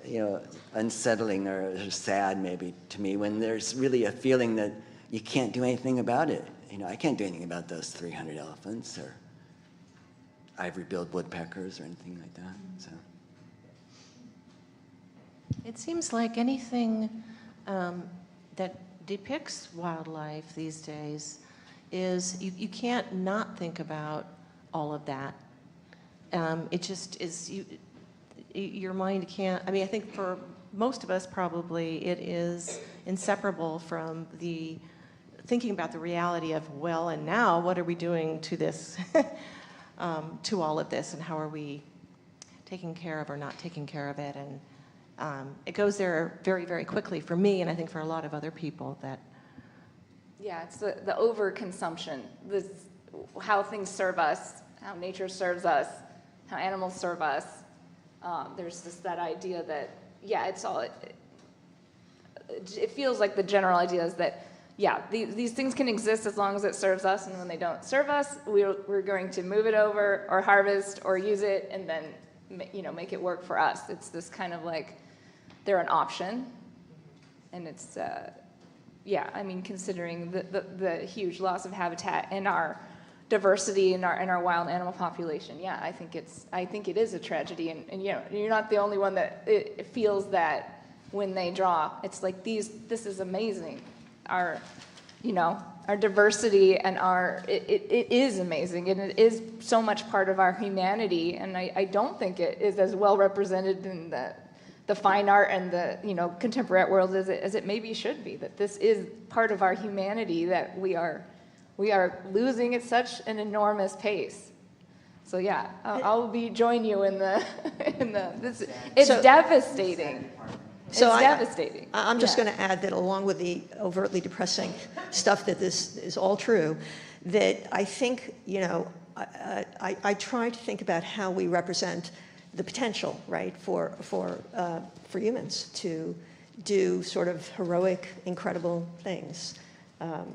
you know, unsettling or sad maybe to me when there's really a feeling that you can't do anything about it. You know, I can't do anything about those 300 elephants or ivory-billed woodpeckers or anything like that. So It seems like anything that depicts wildlife these days is, you can't not think about all of that. It just is, your mind can't, I mean, I think for most of us probably it is inseparable from thinking about the reality of, well, and now what are we doing to this, to all of this, and how are we taking care of or not taking care of it? And it goes there very, very quickly for me, and I think for a lot of other people that. Yeah, it's the overconsumption. how things serve us, how nature serves us, how animals serve us. There's just that idea that, yeah, it's all, it feels like the general idea is that, yeah, these things can exist as long as it serves us, and when they don't serve us, we're going to move it over or harvest or use it and then, you know, make it work for us. It's this kind of like, they're an option, and it's, yeah, I mean, considering the huge loss of habitat and our diversity in our wild animal population, yeah, I think it is a tragedy, and you know, you're not the only one that it feels that when they draw. It's like this is amazing. Our, you know, our diversity and it is amazing, and it is so much part of our humanity, and I don't think it is as well represented in the fine art and the, you know, contemporary art world as it maybe should be, that this is part of our humanity that we are losing at such an enormous pace. So yeah, I'll join you in the it's devastating. So it's devastating. I'm just going to add that along with the overtly depressing stuff, that this is all true, that I think, you know, I try to think about how we represent the potential, right, for humans to do sort of heroic, incredible things. Well,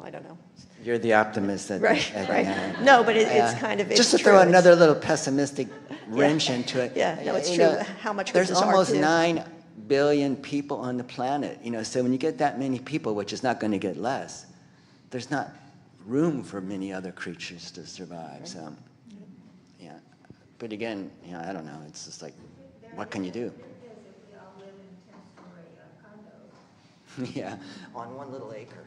I don't know. You're the optimist at Right. the end. No, but it's kind of, it's just to true. throw another little pessimistic wrench into it. Yeah, no, it's you true. know, How much good there's does art almost do? 9 billion people on the planet. You know, so when you get that many people, which is not going to get less, there's not room for many other creatures to survive. So, yeah. But again, you know, I don't know. It's just like, what can you do? Yeah, on one little acre.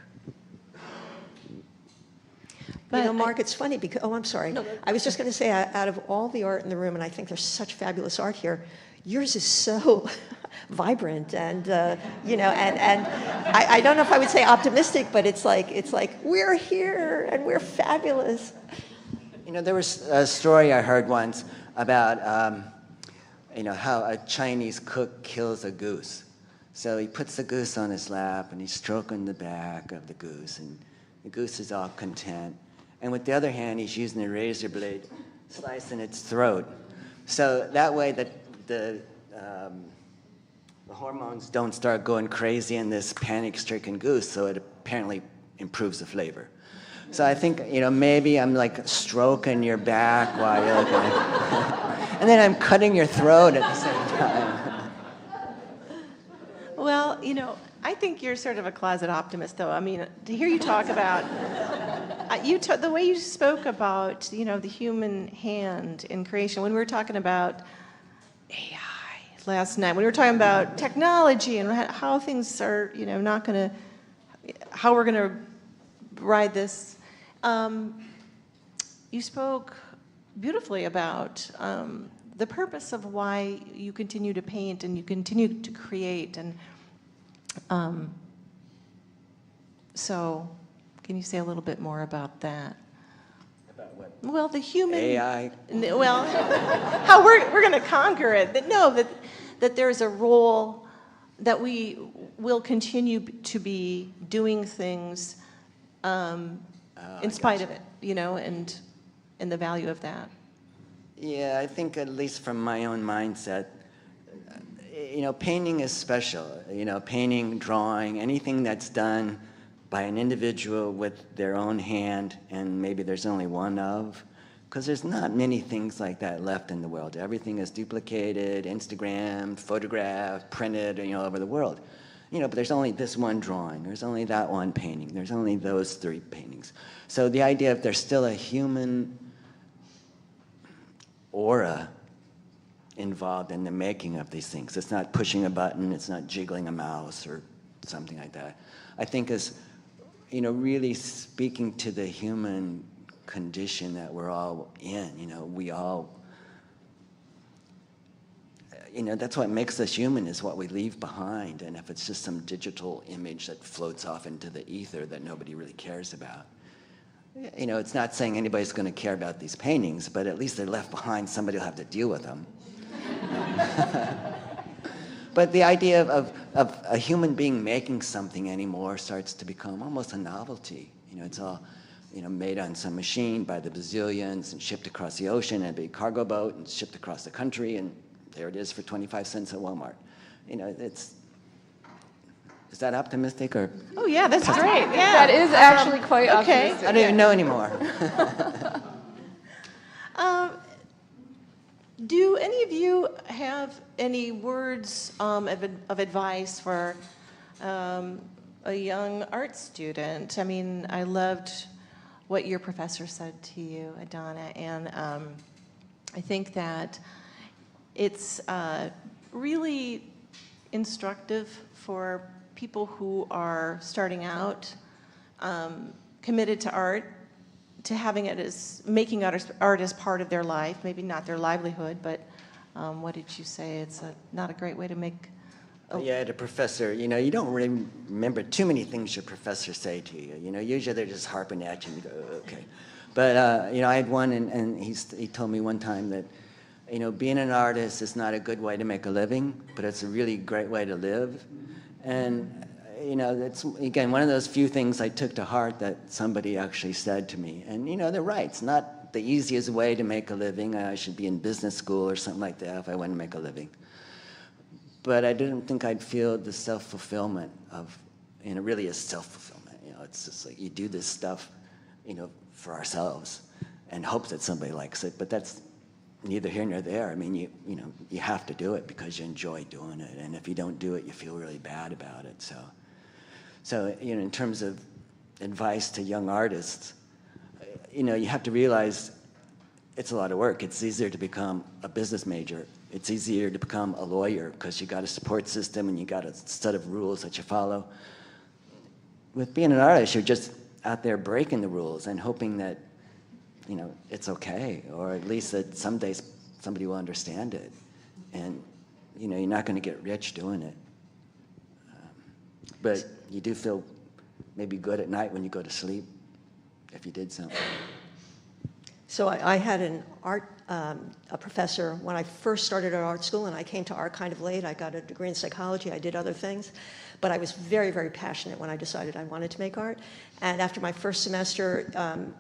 You know, Mark, it's funny because, oh, I'm sorry. I was just going to say, out of all the art in the room, and I think there's such fabulous art here, yours is so vibrant and, you know, and I don't know if I would say optimistic, but it's like, we're here and we're fabulous. You know, there was a story I heard once about, you know, how a Chinese cook kills a goose. So he puts the goose on his lap and he's stroking the back of the goose, and the goose is all content. And with the other hand, he's using a razor blade, slicing its throat. So that way the hormones don't start going crazy in this panic-stricken goose, so it apparently improves the flavor. So I think, you know, maybe I'm like stroking your back while you're looking at and then I'm cutting your throat at the same time. Well, you know, I think you're sort of a closet optimist, though. I mean, to hear you talk about, the way you spoke about, you know, the human hand in creation, when we were talking about AI last night, when we were talking about technology and how things are, you know, not going to, how we're going to ride this, you spoke beautifully about the purpose of why you continue to paint and you continue to create, and so can you say a little bit more about that? About what? Well, the human AI? Well, how we're going to conquer it. That there's a role that we will continue to be doing things in spite of it, you know, and the value of that. Yeah, I think at least from my own mindset, you know, painting is special. You know, painting, drawing, anything that's done by an individual with their own hand, and maybe there's only one of, because there's not many things like that left in the world. Everything is duplicated, Instagrammed, photographed, printed, you know, over the world. You know, but there's only this one drawing, there's only that one painting, there's only those 3 paintings. So the idea of there's still a human aura involved in the making of these things. It's not pushing a button, it's not jiggling a mouse or something like that. I think is, you know, really speaking to the human condition that we're all in. You know, we all, you know, that's what makes us human, is what we leave behind. And if it's just some digital image that floats off into the ether that nobody really cares about, you know, it's not saying anybody's going to care about these paintings, but at least they're left behind. Somebody will have to deal with them. But the idea of a human being making something anymore starts to become almost a novelty. You know, it's all made on some machine by the Brazilians and shipped across the ocean in a big cargo boat and shipped across the country, and there it is for 25 cents at Walmart. Is that optimistic or? Oh, yeah, that's great. Yeah. That is actually quite okay. optimistic. I don't even know anymore. Do any of you have any words of advice for a young art student? I mean, I loved what your professor said to you, Adonna, and I think that it's really instructive for people who are starting out, committed to art, to having it as, making art as part of their life, maybe not their livelihood, but what did you say? It's not a great way to make. Yeah, I had a professor, you don't really remember too many things your professors say to you. Usually they're just harping at you and you go, okay. But, I had one, and he told me one time that, being an artist is not a good way to make a living, but it's a really great way to live. And, that's, again, one of those few things I took to heart that somebody actually said to me. And, they're right. It's not the easiest way to make a living. I should be in business school or something like that if I wanted to make a living. But I didn't think I'd feel the self-fulfillment of, really a self-fulfillment. It's just like you do this stuff, for ourselves and hope that somebody likes it. But that's neither here nor there. I mean, you have to do it because you enjoy doing it. And if you don't do it, you feel really bad about it. So in terms of advice to young artists, you have to realize it's a lot of work. It's easier to become a business major. It's easier to become a lawyer because you got a support system and you got a set of rules that you follow. With being an artist, you're just out there breaking the rules and hoping that, it's okay, or at least that someday somebody will understand it. And, you're not going to get rich doing it. But you do feel maybe good at night when you go to sleep if you did something. So I had an art a professor when I first started at art school, and I came to art kind of late. I got a degree in psychology. I did other things. But I was very, very passionate when I decided I wanted to make art. And after my first semester,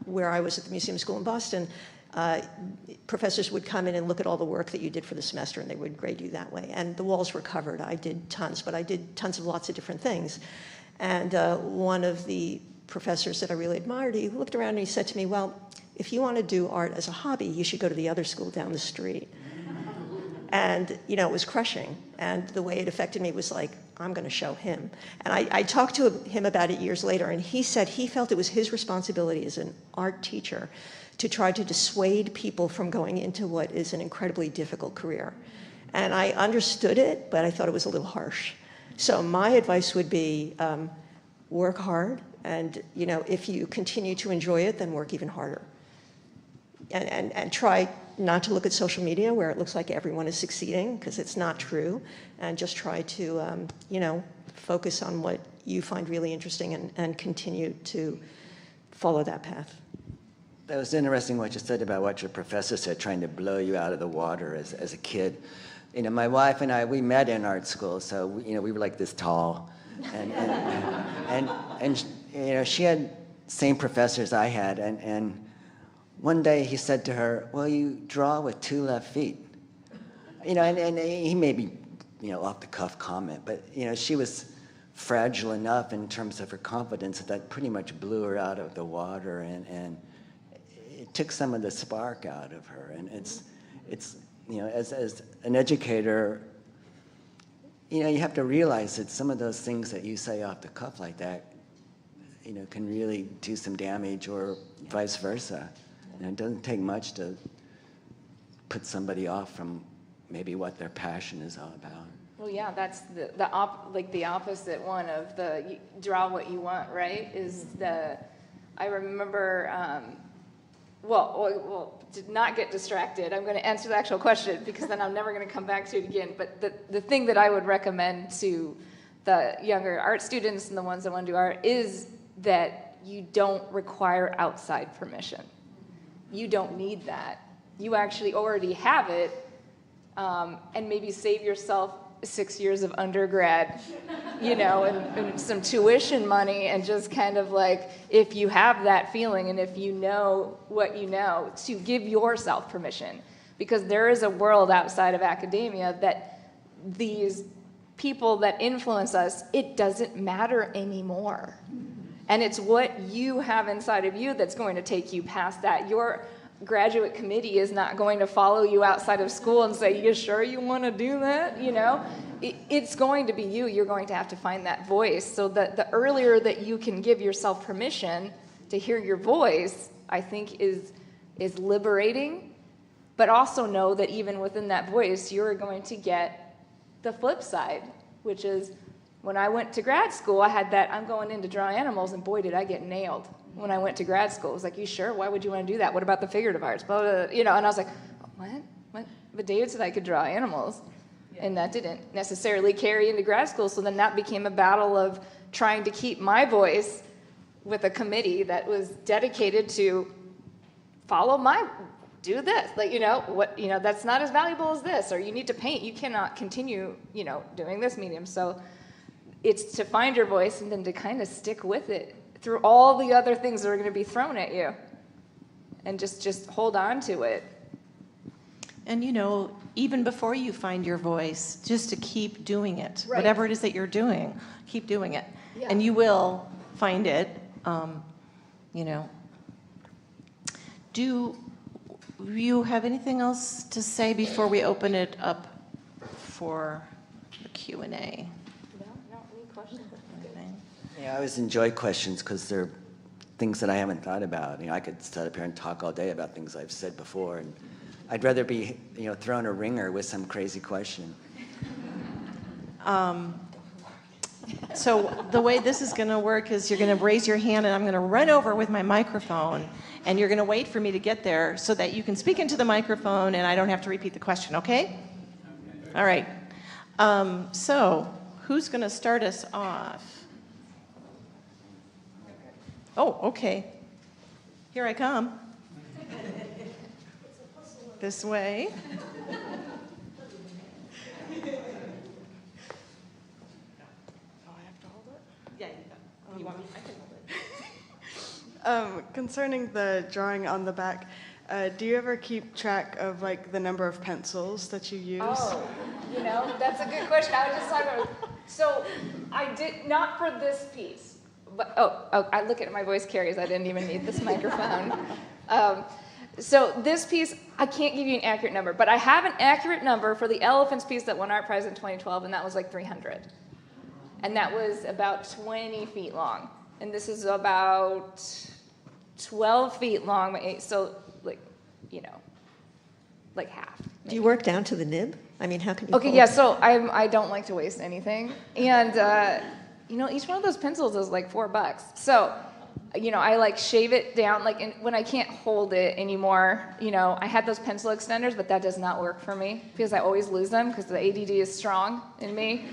where I was at the Museum School in Boston, professors would come in and look at all the work that you did for the semester, and they would grade you that way. And the walls were covered. I did tons, but I did tons of lots of different things. And one of the professors that I really admired, he looked around and he said to me, well, if you want to do art as a hobby, you should go to the other school down the street. And, it was crushing. And the way it affected me was like, I'm going to show him. And I talked to him about it years later, and he said he felt it was his responsibility as an art teacher to try to dissuade people from going into what is an incredibly difficult career. And I understood it, but I thought it was a little harsh. So my advice would be work hard, and if you continue to enjoy it, then work even harder. And try not to look at social media where it looks like everyone is succeeding, because it's not true, and just try to focus on what you find really interesting and continue to follow that path. That was interesting what you said about what your professor said, trying to blow you out of the water as a kid. My wife and I, we met in art school, so we were like this tall, and she had same professors I had, and one day he said to her, well, you draw with 2 left feet. And he may be, off the cuff comment, but, she was fragile enough in terms of her confidence that pretty much blew her out of the water, and it took some of the spark out of her. And it's as an educator, you have to realize that some of those things that you say off the cuff like that, can really do some damage, or vice versa. And it doesn't take much to put somebody off from maybe what their passion is all about. Well, yeah, that's the opposite one of the you draw what you want, right? I remember, to not get distracted, I'm going to answer the actual question because then I'm never going to come back to it again. But the thing that I would recommend to the younger art students and the ones that want to do art is that you don't require outside permission. You don't need that. You actually already have it, and maybe save yourself 6 years of undergrad you know, and some tuition money, and just kind of like, if you have that feeling and if you know what you know, to give yourself permission. Because there is a world outside of academia that these people that influence us, it doesn't matter anymore. And it's what you have inside of you that's going to take you past that. Your graduate committee is not going to follow you outside of school and say, you sure you want to do that? You know, it's going to be you. You're going to have to find that voice. So that the earlier that you can give yourself permission to hear your voice, I think is liberating. But also know that even within that voice, you're going to get the flip side, which is when I went to grad school, I had that, I'm going in to draw animals, and boy, did I get nailed when I went to grad school. It was like, you sure? Why would you want to do that? What about the figurative arts? Blah, blah, blah. You know, and I was like, what? But David said I could draw animals, and that didn't necessarily carry into grad school, so then that became a battle of trying to keep my voice with a committee that was dedicated to follow my do this, like, you know, what, you know, that's not as valuable as this, or you need to paint, you cannot continue, you know, doing this medium. So it's to find your voice and then to kind of stick with it through all the other things that are going to be thrown at you, and just hold on to it. And, you know, even before you find your voice, just to keep doing it. Right. Whatever it is that you're doing, keep doing it. Yeah. And you will find it, you know. Do you have anything else to say before we open it up for the Q&A? No, any questions? Yeah, I always enjoy questions because they're things that I haven't thought about. You know, I could sit up here and talk all day about things I've said before, and I'd rather be, you know, thrown a ringer with some crazy question. So the way this is going to work is you're going to raise your hand, and I'm going to run over with my microphone, and you're going to wait for me to get there so that you can speak into the microphone and I don't have to repeat the question, okay? All right. So who's going to start us off? Oh, okay. Here I come. This way. You want me? I can hold it. Concerning the drawing on the back, do you ever keep track of like the number of pencils that you use? Oh, you know, that's a good question. I was just talking about, so I did, not for this piece, but, I look at my voice carries, I didn't even need this microphone. So this piece, I can't give you an accurate number, but I have an accurate number for the elephants piece that won Art Prize in 2012, and that was like 300. And that was about 20 feet long. And this is about 12 feet long, so like, you know, like half. Maybe. Do you work down to the nib? I mean, how can you? Okay, yeah, so I don't like to waste anything. And, you know, each one of those pencils is like $4. So, you know, I like shave it down, like when I can't hold it anymore, you know, I had those pencil extenders, but that does not work for me because I always lose them because the ADD is strong in me.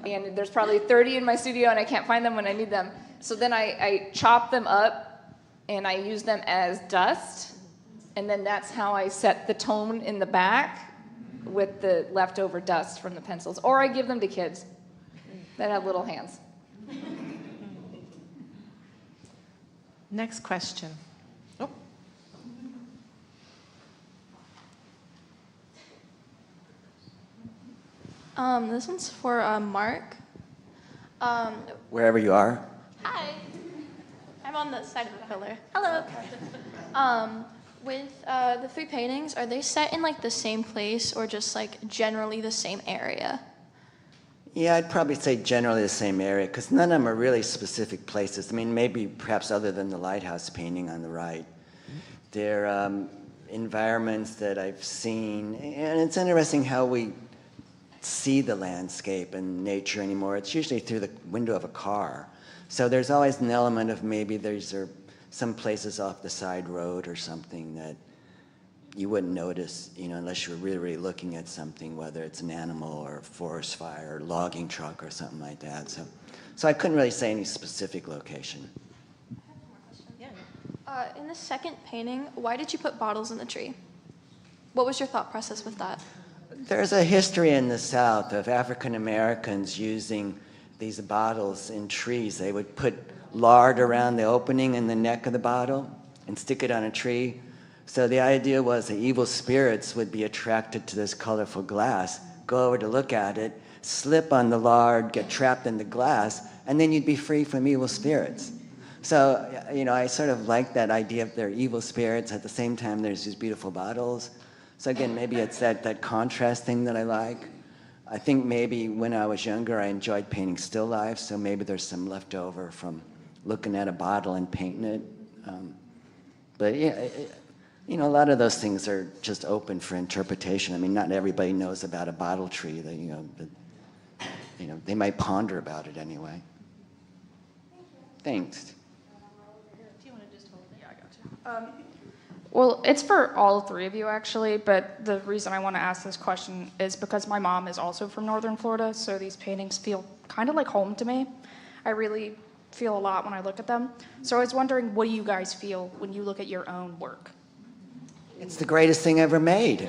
And there's probably 30 in my studio and I can't find them when I need them. So then I chop them up and I use them as dust. And then that's how I set the tone in the back with the leftover dust from the pencils. Or I give them to kids that have little hands. Next question. Oh. This one's for Mark. Wherever you are. Hi. I'm on the side of the pillar. Hello. With the 3 paintings, are they set in like the same place or just like generally the same area? Yeah, I'd probably say generally the same area, because none of them are really specific places. I mean, maybe perhaps other than the lighthouse painting on the right. They're environments that I've seen, and it's interesting how we see the landscape and nature anymore. It's usually through the window of a car. So there's always an element of maybe these are some places off the side road or something that you wouldn't notice, you know, unless you were really, really looking at something, whether it's an animal or a forest fire or logging truck or something like that. So I couldn't really say any specific location. In the second painting, why did you put bottles in the tree? What was your thought process with that? There's a history in the South of African Americans using these bottles in trees. They would put lard around the opening in the neck of the bottle and stick it on a tree. So the idea was the evil spirits would be attracted to this colorful glass, go over to look at it, slip on the lard, get trapped in the glass, and then you'd be free from evil spirits. So, you know, I sort of like that idea of they're evil spirits. At the same time, there's these beautiful bottles. So again, maybe it's that contrast thing that I like. I think maybe when I was younger, I enjoyed painting still life, so maybe there's some leftover from looking at a bottle and painting it. But yeah, you know, a lot of those things are just open for interpretation. I mean, not everybody knows about a bottle tree. That, you know, they might ponder about it anyway. Thanks. Well, it's for all three of you, actually, but the reason I want to ask this question is because my mom is also from Northern Florida, so these paintings feel kind of like home to me. I really feel a lot when I look at them. So I was wondering, what do you guys feel when you look at your own work? It's the greatest thing ever made.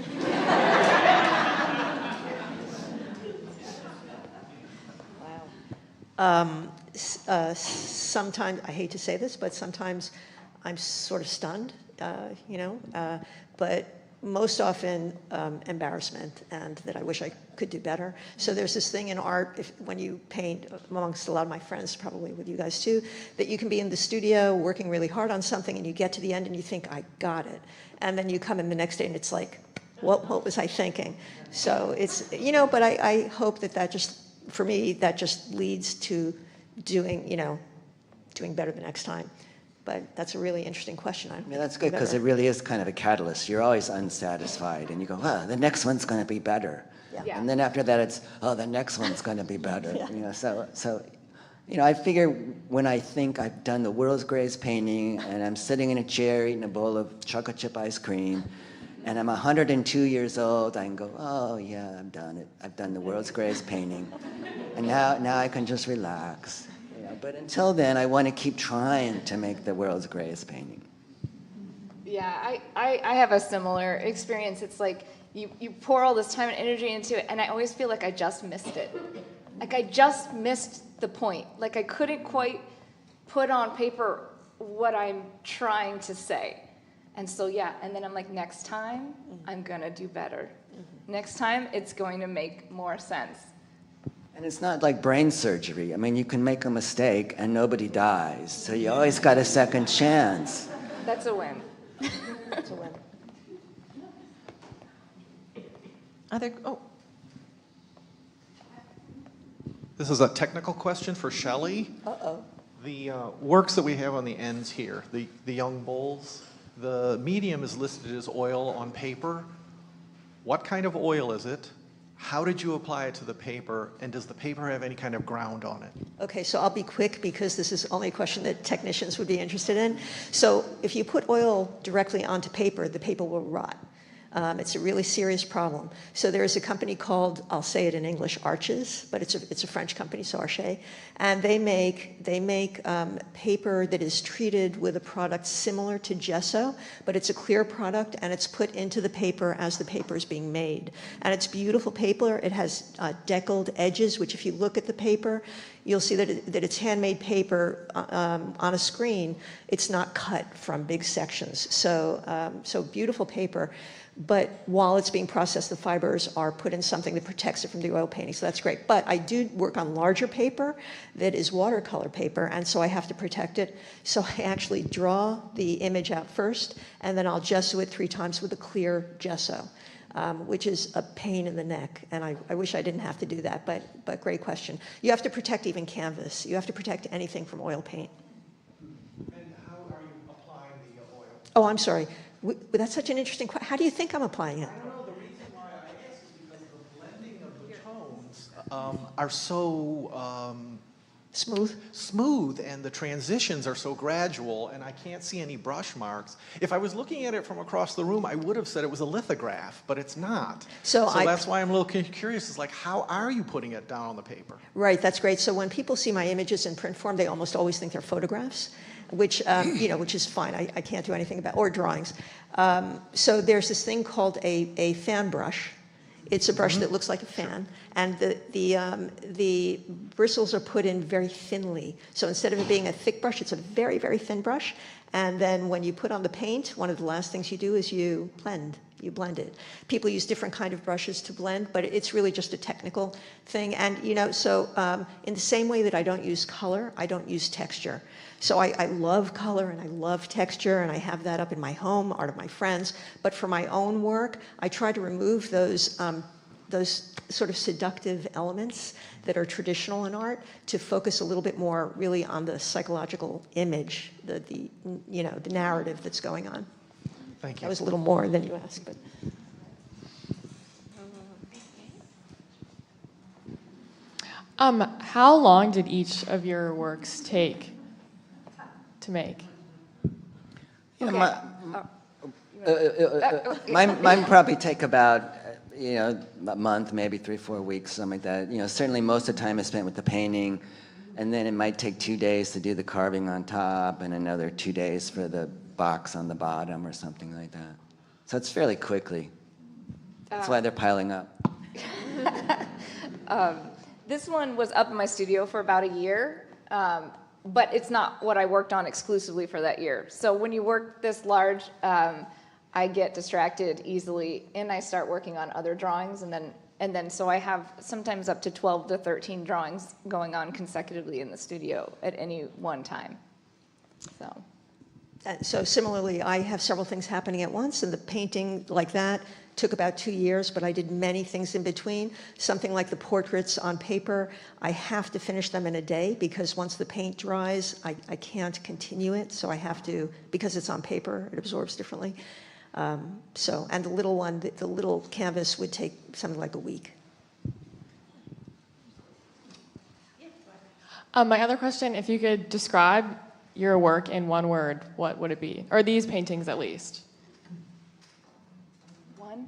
Sometimes, I hate to say this, but sometimes I'm sort of stunned, you know, but most often embarrassment and that I wish I could do better. So there's this thing in art, when you paint, amongst a lot of my friends, probably with you guys too, that you can be in the studio working really hard on something and you get to the end and you think, I got it. And then you come in the next day and it's like, what was I thinking? So it's, you know, but I hope that just, for me, that just leads to doing, you know, doing better the next time. But that's a really interesting question. Yeah, that's good, because it really is kind of a catalyst. You're always unsatisfied, and you go, oh, the next one's going to be better. Yeah. And then after that, it's, oh, the next one's going to be better. Yeah. You know, so, you know, I figure when I think I've done the world's greatest painting, and I'm sitting in a chair eating a bowl of chocolate chip ice cream, and I'm 102 years old, I can go, oh, yeah, I've done it. I've done the world's greatest painting. And now I can just relax. But until then, I want to keep trying to make the world's greatest painting. Yeah, I have a similar experience. It's like you pour all this time and energy into it, and I always feel like I just missed it. Like I just missed the point. Like I couldn't quite put on paper what I'm trying to say. And so, yeah, and then I'm like, next time, I'm going to do better. Next time, it's going to make more sense. And it's not like brain surgery. I mean, you can make a mistake and nobody dies. So you always got a second chance. That's a win. That's a win. This is a technical question for Shelley. Uh-oh. The works that we have on the ends here, the young bulls, the medium is listed as oil on paper. What kind of oil is it? How did you apply it to the paper, and does the paper have any kind of ground on it? Okay, so I'll be quick because this is only a question that technicians would be interested in. So if you put oil directly onto paper, the paper will rot. It's a really serious problem. So there's a company called, I'll say it in English, Arches, but it's a French company, so Arches, and they make paper that is treated with a product similar to gesso, but it's a clear product, and it's put into the paper as the paper is being made. And it's beautiful paper. It has deckled edges, which if you look at the paper, you'll see that it's handmade paper on a screen. It's not cut from big sections. So beautiful paper. But while it's being processed, the fibers are put in something that protects it from the oil painting, so that's great. But I do work on larger paper that is watercolor paper, and so I have to protect it. So I actually draw the image out first, and then I'll gesso it 3 times with a clear gesso, which is a pain in the neck. And I wish I didn't have to do that, but great question. You have to protect even canvas. You have to protect anything from oil paint. And how are you applying the oil? Oh, I'm sorry. That's such an interesting question. How do you think I'm applying it? I don't know. The reason why I ask is because the blending of the tones are so smooth, and the transitions are so gradual, and I can't see any brush marks. If I was looking at it from across the room, I would have said it was a lithograph, but it's not. So that's why I'm a little curious. Is like, how are you putting it down on the paper? Right, that's great. So when people see my images in print form, they almost always think they're photographs, which which is fine. I can't do anything about, or drawings. So there's this thing called a fan brush, It's a brush that looks like a fan, and the bristles are put in very thinly. So instead of it being a thick brush, it's a very, very thin brush. And then when you put on the paint, one of the last things you do is you blend. You blend it. People use different kind of brushes to blend, but it's really just a technical thing. And so in the same way that I don't use color, I don't use texture. So I love color and I love texture, and I have that up in my home, art of my friends. But for my own work, I try to remove those sort of seductive elements that are traditional in art to focus a little bit more really on the psychological image, the narrative that's going on. Thank you. That was a little more than you asked, but. How long did each of your works take to make? Yeah, mine probably take about a month, maybe 3-4 weeks, something like that. Certainly most of the time is spent with the painting, and then it might take 2 days to do the carving on top, and another 2 days for the box on the bottom or something like that. So it's fairly quickly. That's why they're piling up. This one was up in my studio for about a year, but it's not what I worked on exclusively for that year. So when you work this large, I get distracted easily, and I start working on other drawings, and then so I have sometimes up to 12 to 13 drawings going on consecutively in the studio at any one time. So similarly, I have several things happening at once, and the painting like that took about 2 years, but I did many things in between. Something like the portraits on paper, I have to finish them in a day, because once the paint dries, I can't continue it, so I have to, because it's on paper, it absorbs differently. And the little one, the little canvas would take something like a week. My other question, if you could describe your work in one word, what would it be? Or these paintings, at least. One?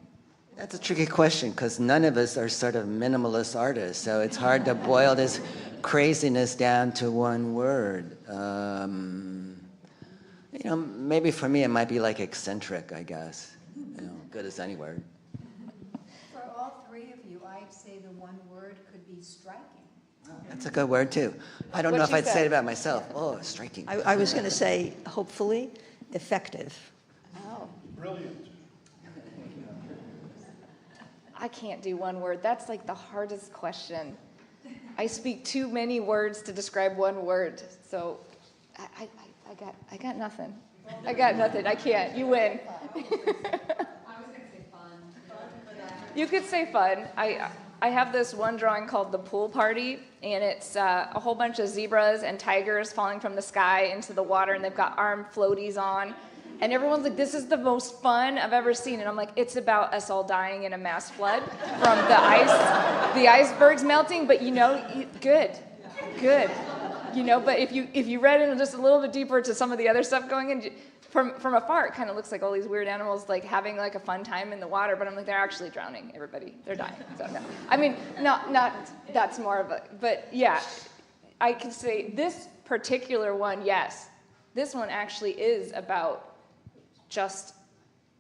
That's a tricky question, because none of us are sort of minimalist artists, so it's hard to boil this craziness down to one word. Maybe for me it might be like eccentric, I guess. Good as any word. For all three of you, I'd say the one word could be striking. That's a good word too. I don't know if I'd say it about myself. Oh, striking. I was going to say, hopefully, effective. Oh. Brilliant. I can't do one word. That's like the hardest question. I speak too many words to describe one word. So I got nothing. I got nothing. I can't. You win. I was going to say fun. You could say fun. I have this one drawing called The Pool Party, and it's a whole bunch of zebras and tigers falling from the sky into the water, and they've got armed floaties on. And everyone's like, this is the most fun I've ever seen. And I'm like, it's about us all dying in a mass flood from the icebergs melting. But good. But if you read in just a little bit deeper to some of the other stuff going in, from afar, it kind of looks like all these weird animals like having like a fun time in the water. But I'm like, they're actually drowning, everybody. They're dying. So no. I mean, not that's more of a, but yeah, I can say this particular one, yes. This one actually is about just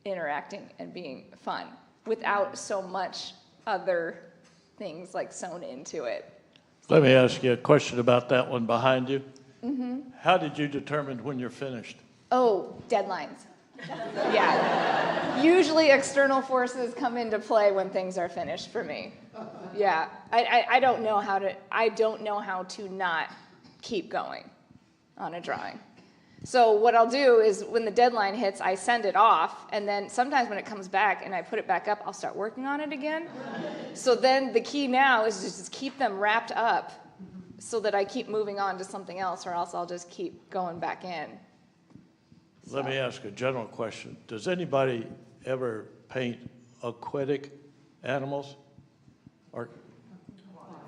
interacting and being fun without so much other things like sewn into it. Let me ask you a question about that one behind you. Mm-hmm. How did you determine when you're finished? Oh, deadlines. Yeah. Usually external forces come into play when things are finished for me. Yeah. I don't know how to not keep going on a drawing. So what I'll do is when the deadline hits, I send it off, and then sometimes when it comes back and I put it back up, I'll start working on it again. So then the key now is to just keep them wrapped up so that I keep moving on to something else, or else I'll just keep going back in. Let me ask a general question. Does anybody ever paint aquatic animals? Or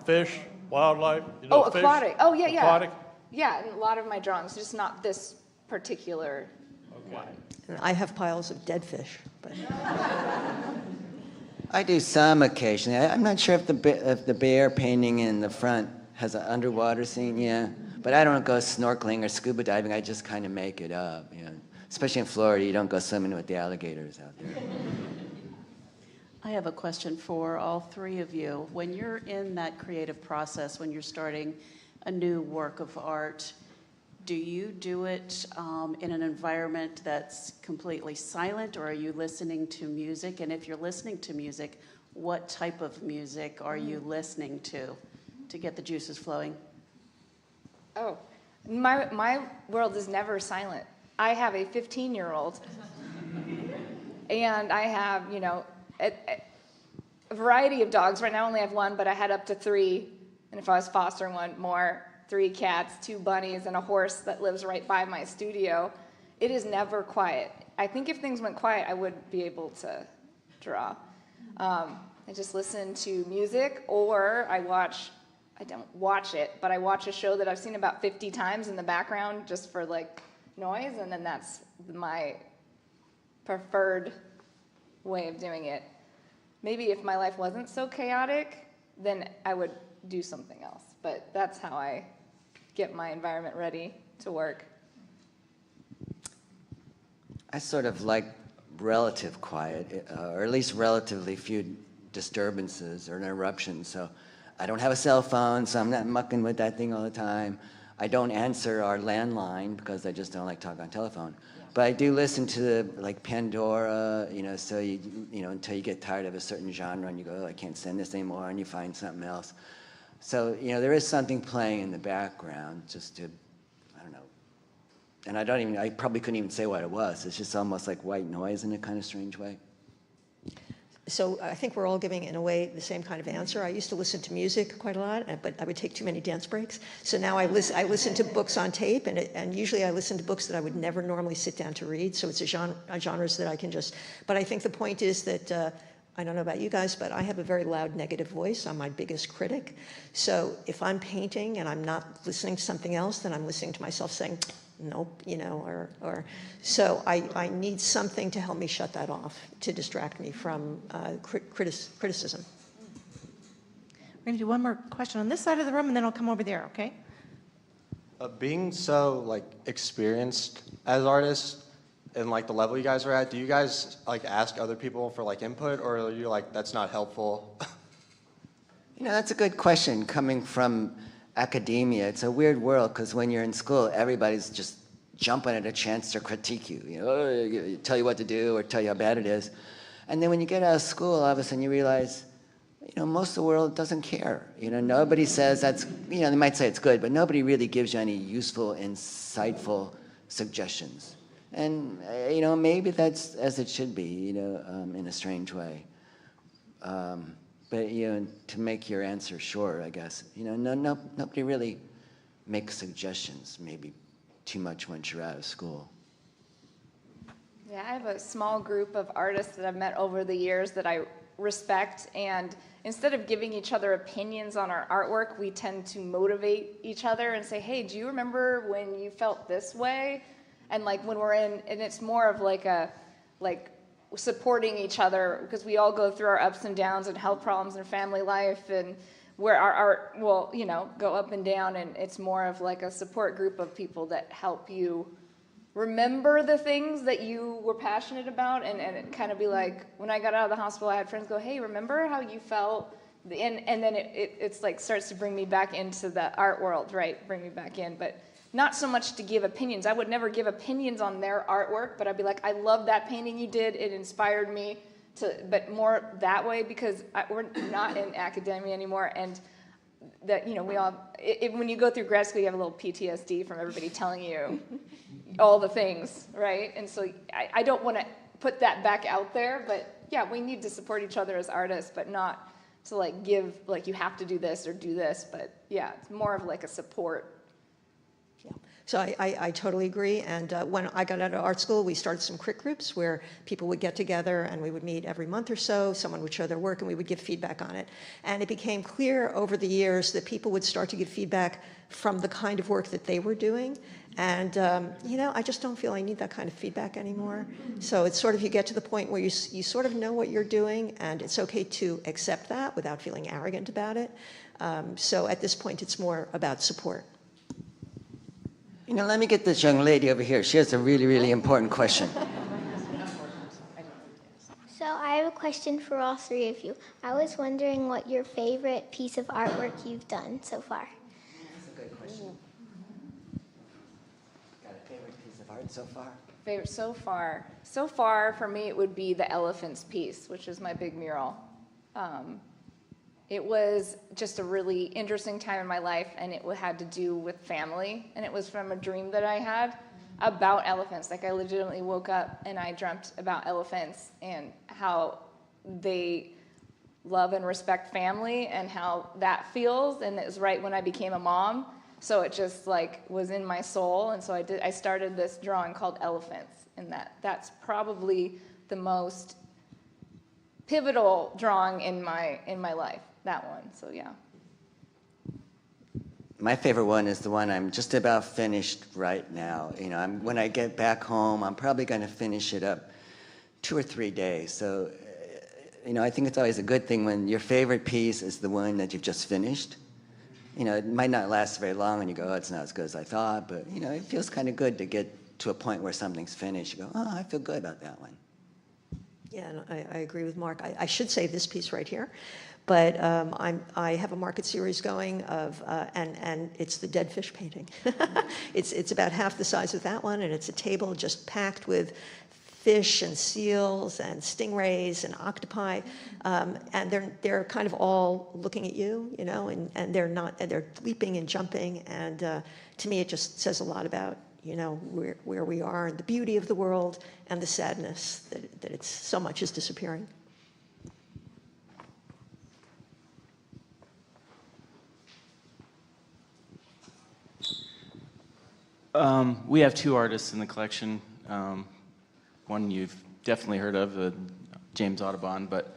fish, wildlife? Oh, fish? aquatic. Oh, yeah, yeah. Aquatic? Yeah, in a lot of my drawings, just not this particular one. I have piles of dead fish. But. I do some occasionally. I'm not sure if the bear painting in the front has an underwater scene, yeah. But I don't go snorkeling or scuba diving. I just kind of make it up, Especially in Florida, you don't go swimming with the alligators out there. I have a question for all three of you. When you're in that creative process, when you're starting a new work of art, do you do it in an environment that's completely silent, or are you listening to music? And if you're listening to music, what type of music are you listening to get the juices flowing? Oh, my world is never silent. I have a 15-year-old, and I have, you know, a variety of dogs. Right now I only have one, but I had up to 3, and if I was fostering one more, 3 cats, 2 bunnies, and a horse that lives right by my studio. It is never quiet. I think if things went quiet, I wouldn't be able to draw. I just listen to music, or I don't watch it, but I watch a show that I've seen about 50 times in the background just for like noise, and then that's my preferred way of doing it. Maybe if my life wasn't so chaotic, then I would do something else, but that's how I get my environment ready to work. I sort of like relative quiet, or at least relatively few disturbances or interruptions. So I don't have a cell phone, so I'm not mucking with that thing all the time. I don't answer our landline because I just don't like talking on telephone. But I do listen to like Pandora, you know, so you know, until you get tired of a certain genre and you go, oh, I can't stand this anymore, and you find something else. So, you know, there is something playing in the background just to, I don't know. And I probably couldn't even say what it was. It's just almost like white noise in a kind of strange way. So I think we're all giving, in a way, the same kind of answer. I used to listen to music quite a lot, but I would take too many dance breaks. So now I listen to books on tape, and usually I listen to books that I would never normally sit down to read. So it's genres that I can just, but I think the point is that, I don't know about you guys, but I have a very loud negative voice. I'm my biggest critic. So if I'm painting and I'm not listening to something else, then I'm listening to myself saying, nope, you know, or so I need something to help me shut that off, to distract me from criticism. We're going to do one more question on this side of the room, and then I'll come over there, okay? Being so, like, experienced as artists and, like, the level you guys are at, do you guys, like, ask other people for, like, input, or are you like, that's not helpful? You know, that's a good question coming from academia. It's a weird world because when you're in school, everybody's just jumping at a chance to critique you. You know, tell you what to do or tell you how bad it is. And then when you get out of school, all of a sudden you realize, you know, most of the world doesn't care. You know, nobody says that's, you know, they might say it's good, but nobody really gives you any useful, insightful suggestions. And, you know, maybe that's as it should be, you know, in a strange way. But, you know, to make your answer short, I guess, you know, nobody really makes suggestions, maybe too much once you're out of school. Yeah, I have a small group of artists that I've met over the years that I respect, and instead of giving each other opinions on our artwork, we tend to motivate each other and say, hey, do you remember when you felt this way? And like when we're in, and it's more of like a, like supporting each other, because we all go through our ups and downs and health problems and family life, and where our art will, you know, go up and down, and it's more of like a support group of people that help you remember the things that you were passionate about, and it kind of be like, when I got out of the hospital, I had friends go, hey, remember how you felt? And then it's like starts to bring me back into the art world, right? Bring me back in, but not so much to give opinions. I would never give opinions on their artwork, but I'd be like, I love that painting you did. It inspired me to, but more that way, because we're not in academia anymore. And that, you know, we all, when you go through grad school, you have a little PTSD from everybody telling you all the things, right? And so I don't want to put that back out there, but yeah, we need to support each other as artists, but not to like give, like you have to do this or do this, but yeah, it's more of like a support. So I totally agree. And when I got out of art school, we started some crit groups where people would get together and we would meet every month or so. Someone would show their work and we would give feedback on it. And it became clear over the years that people would start to give feedback from the kind of work that they were doing. And, you know, I just don't feel I need that kind of feedback anymore. So it's sort of, you get to the point where you sort of know what you're doing, and it's okay to accept that without feeling arrogant about it. So at this point, it's more about support. You know, let me get this young lady over here. She has a really, really important question. So I a question for all three of you. I was wondering what your favorite piece of artwork you've done so far. That's a good question. Got a favorite piece of art so far? Favorite so far? So far, for me, it would be the elephants piece, which is my big mural. It was just a really interesting time in my life, and it had to do with family, and it was from a dream that I had about elephants. Like, I legitimately woke up and I dreamt about elephants and how they love and respect family and how that feels, and it was right when I became a mom, so it just like was in my soul, and so I started this drawing called Elephants, and that's probably the most pivotal drawing in my life, that one, so yeah. My favorite one is the one I'm just about finished right now. You know, when I get back home, I'm probably going to finish it up 2 or 3 days. So, you know, I think it's always a good thing when your favorite piece is the one that you've just finished. You know, it might not last very long and you go, oh, it's not as good as I thought, but, you know, it feels kind of good to get to a point where something's finished. You go, oh, I feel good about that one. Yeah, and I agree with Mark. I should say this piece right here, but I have a market series going of, and it's the dead fish painting. It's about half the size of that one, and it's a table just packed with fish and seals and stingrays and octopi, and they're kind of all looking at you, you know, and they're leaping and jumping, and to me it just says a lot about, you know, where we are and the beauty of the world and the sadness that it's so much is disappearing. We have 2 artists in the collection. One you've definitely heard of, James Audubon, but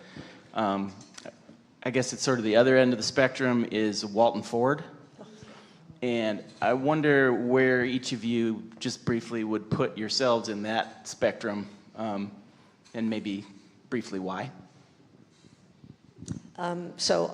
I guess it's sort of the other end of the spectrum is Walton Ford. And I wonder where each of you just briefly would put yourselves in that spectrum, and maybe briefly why. So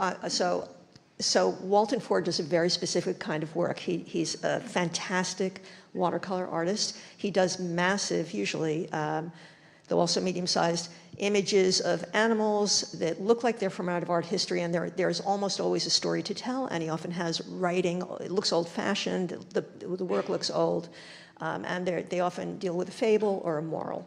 Walton Ford does a very specific kind of work. He's a fantastic watercolor artist. He does massive, usually, though also medium-sized, images of animals that look like they're from out of art history, and there's almost always a story to tell, and he often has writing. It looks old-fashioned, the work looks old, and they often deal with a fable or a moral.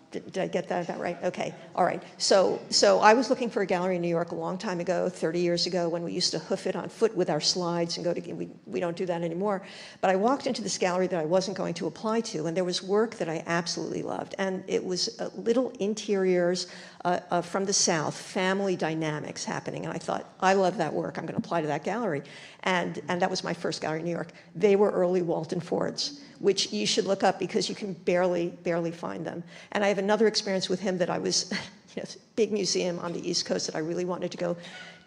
Did I get that right? Okay, all right. So I was looking for a gallery in New York a long time ago, 30 years ago, when we used to hoof it on foot with our slides and go to, we don't do that anymore. But I walked into this gallery that I wasn't going to apply to, and there was work that I absolutely loved. And it was little interiors from the South, family dynamics happening. And I thought, I love that work. I'm going to apply to that gallery. And that was my first gallery in New York. They were early Walton Fords, which you should look up because you can barely find them. And I have another experience with him that I was, you know, big museum on the East Coast that I really wanted to go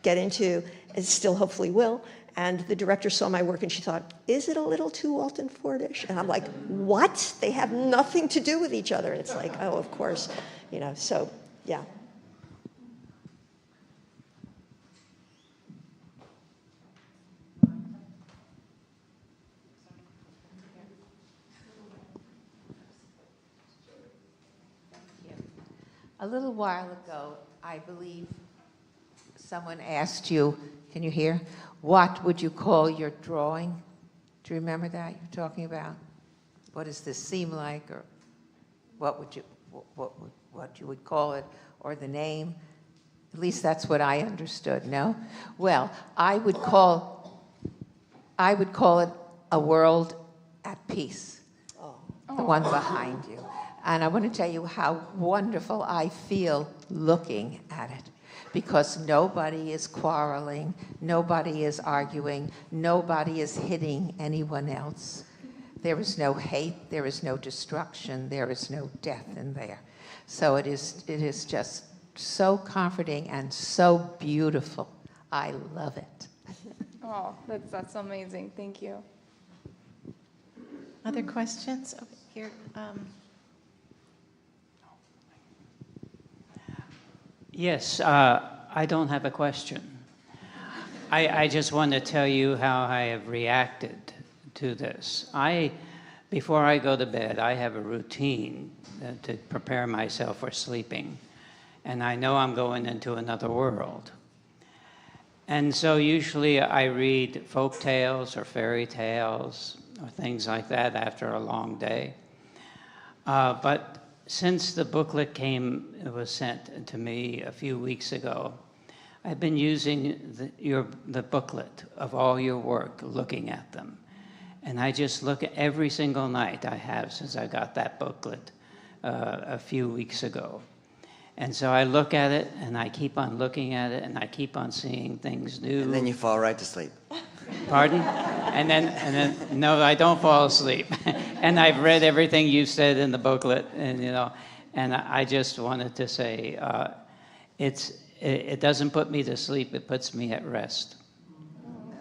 get into, and still hopefully will. And the director saw my work and she thought, is it a little too Walton Fordish? And I'm like, what? They have nothing to do with each other. And it's like, oh, of course, you know, so yeah. A little while ago, I believe someone asked you, can you hear? What would you call your drawing? Do you remember that you're talking about? What does this seem like, or what you would call it, or the name? At least that's what I understood, no? Well, I would call it A World at Peace, the one behind you. And I want to tell you how wonderful I feel looking at it, because nobody is quarreling, nobody is arguing, nobody is hitting anyone else. There is no hate, there is no destruction, there is no death in there. So it is just so comforting and so beautiful. I love it. Oh, that's amazing. Thank you. Other questions? Over here. Yes, I don't have a question. I just want to tell you how I have reacted to this. Before I go to bed, I have a routine to prepare myself for sleeping. and I know I'm going into another world. And so usually I read folk tales or fairy tales or things like that after a long day. But since the booklet was sent to me a few weeks ago, I've been using the booklet of all your work, looking at them. And I just look at every single night I have since I got that booklet a few weeks ago. And so I look at it, and I keep on looking at it, and I keep on seeing things new. And then you fall right to sleep. Pardon? And then, no, I don't fall asleep. And I've read everything you've said in the booklet, and and I just wanted to say, it doesn't put me to sleep; it puts me at rest.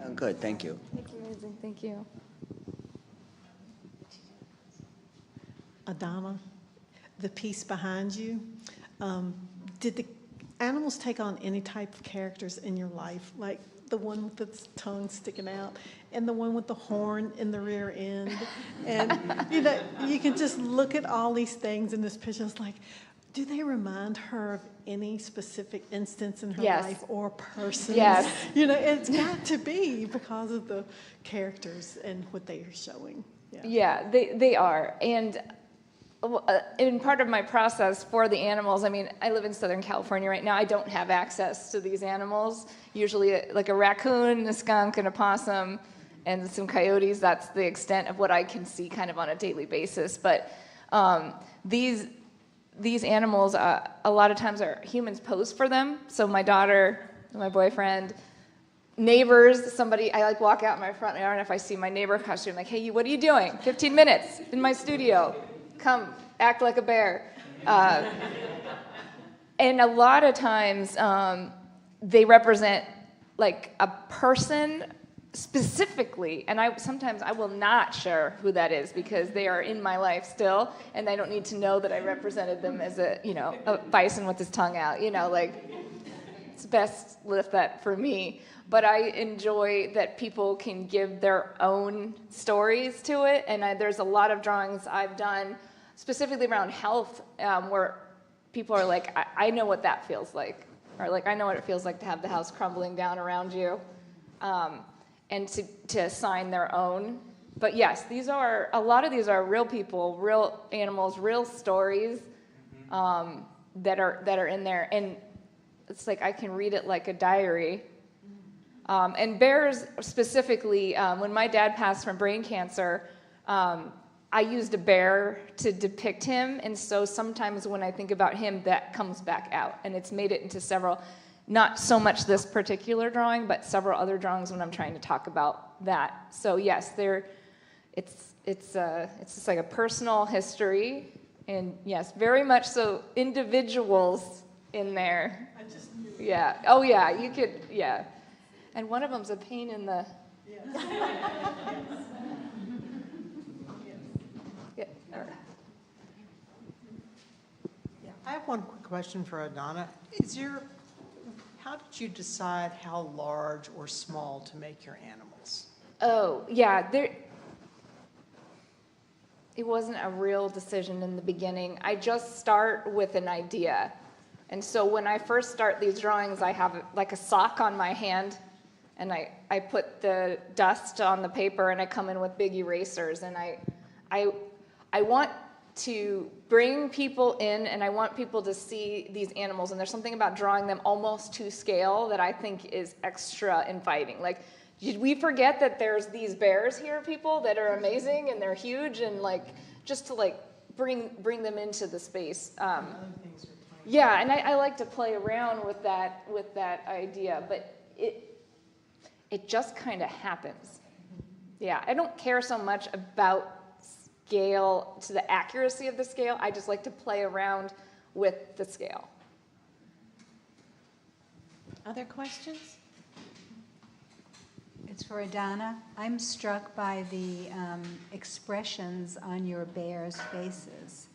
Oh, good, thank you. Thank you, amazing. Thank you. Adonna, the piece behind you, did the animals take on any type of characters in your life, like the one with its tongue sticking out and the one with the horn in the rear end? And you can just look at all these things in this picture. It's like, do they remind her of any specific instance in her Yes. life or person? Yes. It's got to be because of the characters and what they are showing. Yeah, they are. And in part of my process for the animals, I mean, I live in Southern California right now. I don't have access to these animals. Usually like a raccoon, a skunk, and a possum, and some coyotes. That's the extent of what I can see kind of on a daily basis. But these animals, a lot of times humans pose for them. So my daughter, my boyfriend, neighbors, somebody, I like walk out my front yard, and if I see my neighbor costume, like, hey, what are you doing? 15 minutes in my studio. Come, act like a bear. And a lot of times they represent like a person specifically, and sometimes I will not share who that is because they are in my life still, and I don't need to know that I represented them as a bison with his tongue out. Like it's best left that for me. But I enjoy that people can give their own stories to it, and there's a lot of drawings I've done specifically around health, where people are like, I know what that feels like, or like, I know what it feels like to have the house crumbling down around you, and to assign their own. But yes, a lot of these are real people, real animals, real stories that are in there, and it's like I can read it like a diary. And bears specifically, when my dad passed from brain cancer, I used a bear to depict him, and so sometimes when I think about him, that comes back out, and it's made it into several, not so much this particular drawing, but several other drawings when I'm trying to talk about that. So yes, it's just like a personal history, and yes, very much so individuals in there. I just knew it. Yeah. Oh yeah, you could. Yeah. And one of them's a pain in the. I have one quick question for Adonna. How did you decide how large or small to make your animals? Oh, yeah, it wasn't a real decision in the beginning. I just start with an idea. And so when I first start these drawings, I have like a sock on my hand, and I put the dust on the paper, and I come in with big erasers, and I want to bring people in, and I want people to see these animals, and there's something about drawing them almost to scale that I think is extra inviting. Like, did we forget that there's these bears here, people, that are amazing, and they're huge, and like, just to like bring them into the space. Yeah, and I like to play around with that idea, but it just kind of happens. Yeah, I don't care so much about scale, to the accuracy of the scale. I just like to play around with the scale. Other questions? It's for Adonna. I'm struck by the expressions on your bears' faces.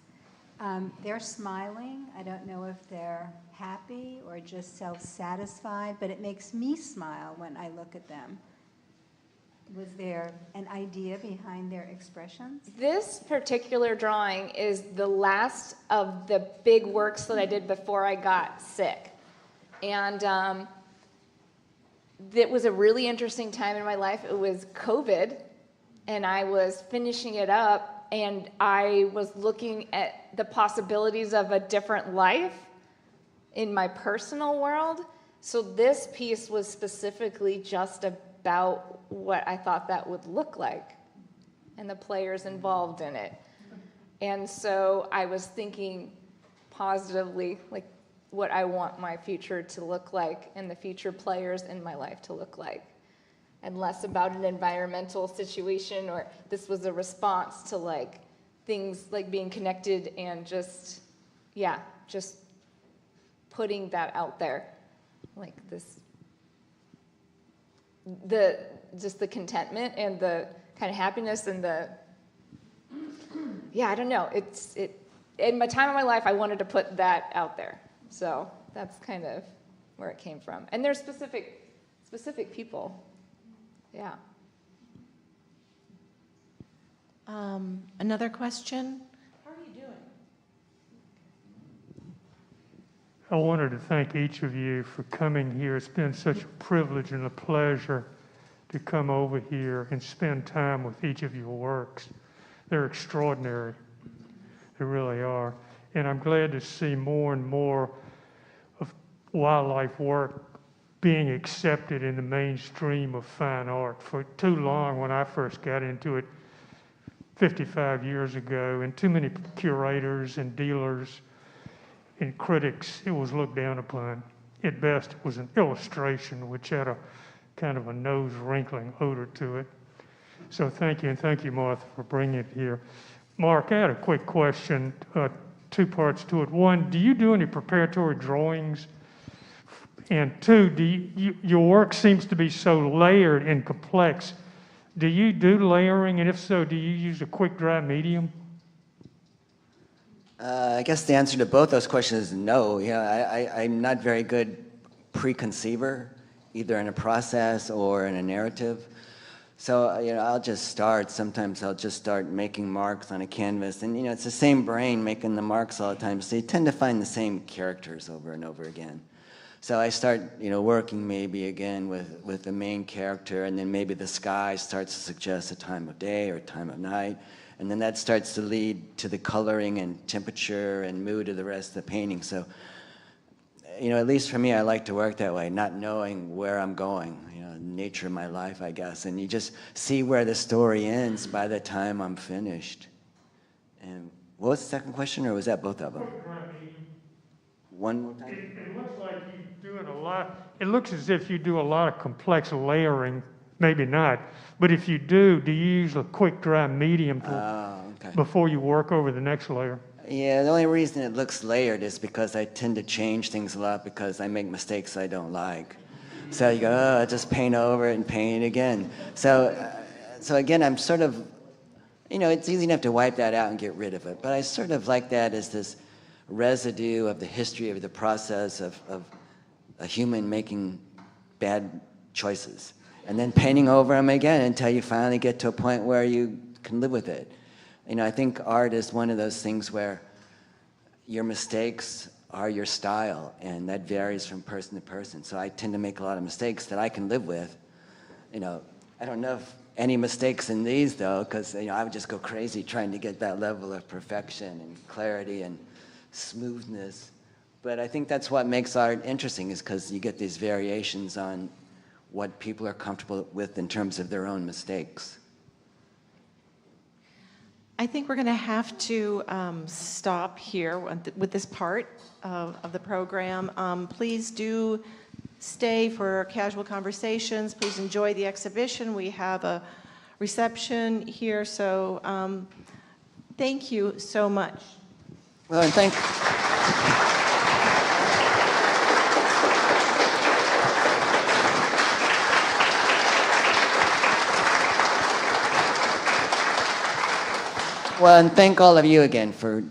They're smiling. I don't know if they're happy or just self-satisfied, but it makes me smile when I look at them. Was there an idea behind their expressions? This particular drawing is the last of the big works that I did before I got sick. And it was a really interesting time in my life. It was COVID, and I was finishing it up, and I was looking at the possibilities of a different life in my personal world. So this piece was specifically just about what I thought that would look like and the players involved in it. And so I was thinking positively, like what I want my future to look like and the future players in my life to look like, and less about an environmental situation, or this was a response to like things like being connected and just putting that out there, like this, just the contentment and the kind of happiness and the, I don't know, in my time of my life, I wanted to put that out there. So that's kind of where it came from. And there's specific people. Yeah. Another question? How are you doing? I wanted to thank each of you for coming here. It's been such a privilege and a pleasure to come over here and spend time with each of your works. They're extraordinary. They really are. And I'm glad to see more and more of wildlife work being accepted in the mainstream of fine art. For too long, when I first got into it 55 years ago, and too many curators and dealers and critics, it was looked down upon. At best, it was an illustration which had a kind of a nose-wrinkling odor to it. So thank you, and thank you, Martha, for bringing it here. Mark, I had a quick question, two parts to it. One, do you do any preparatory drawings? And two, your work seems to be so layered and complex. Do you do layering, and if so, do you use a quick dry medium? I guess the answer to both those questions is no. I'm not very good preconceiver, either in a process or in a narrative. So, I'll just start. Sometimes I'll just start making marks on a canvas. And, it's the same brain making the marks all the time. So you tend to find the same characters over and over again. So I start, working maybe again with the main character, and then maybe the sky starts to suggest a time of day or a time of night. And then that starts to lead to the coloring and temperature and mood of the rest of the painting. So, at least for me, I like to work that way, not knowing where I'm going, nature of my life, I guess. And you just see where the story ends by the time I'm finished. And what was the second question, or was that both of them? One more time? It looks like you're doing a lot. It looks as if you do a lot of complex layering. Maybe not. But if you do you use a quick dry medium before you work over the next layer? Yeah, the only reason it looks layered is because I tend to change things a lot because I make mistakes I don't like. So you go, just paint over it and paint it again. So again, I'm sort of, it's easy enough to wipe that out and get rid of it. But I sort of like that as this residue of the history of the process of a human making bad choices. And then painting over them again until you finally get to a point where you can live with it. I think art is one of those things where your mistakes are your style, and that varies from person to person. So I tend to make a lot of mistakes that I can live with. I don't know if any mistakes in these, though, because I would just go crazy trying to get that level of perfection and clarity and smoothness. But I think that's what makes art interesting, is because you get these variations on what people are comfortable with in terms of their own mistakes. I think we're going to have to stop here with this part of the program. Please do stay for casual conversations. Please enjoy the exhibition. We have a reception here, so thank you so much. Well, and thank Well, and thank all of you again for,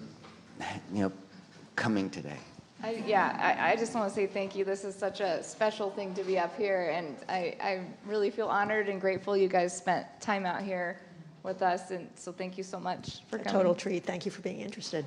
coming today. I just want to say thank you. This is such a special thing to be up here, and I really feel honored and grateful you guys spent time out here with us, and so thank you so much for coming. A total treat. Thank you for being interested.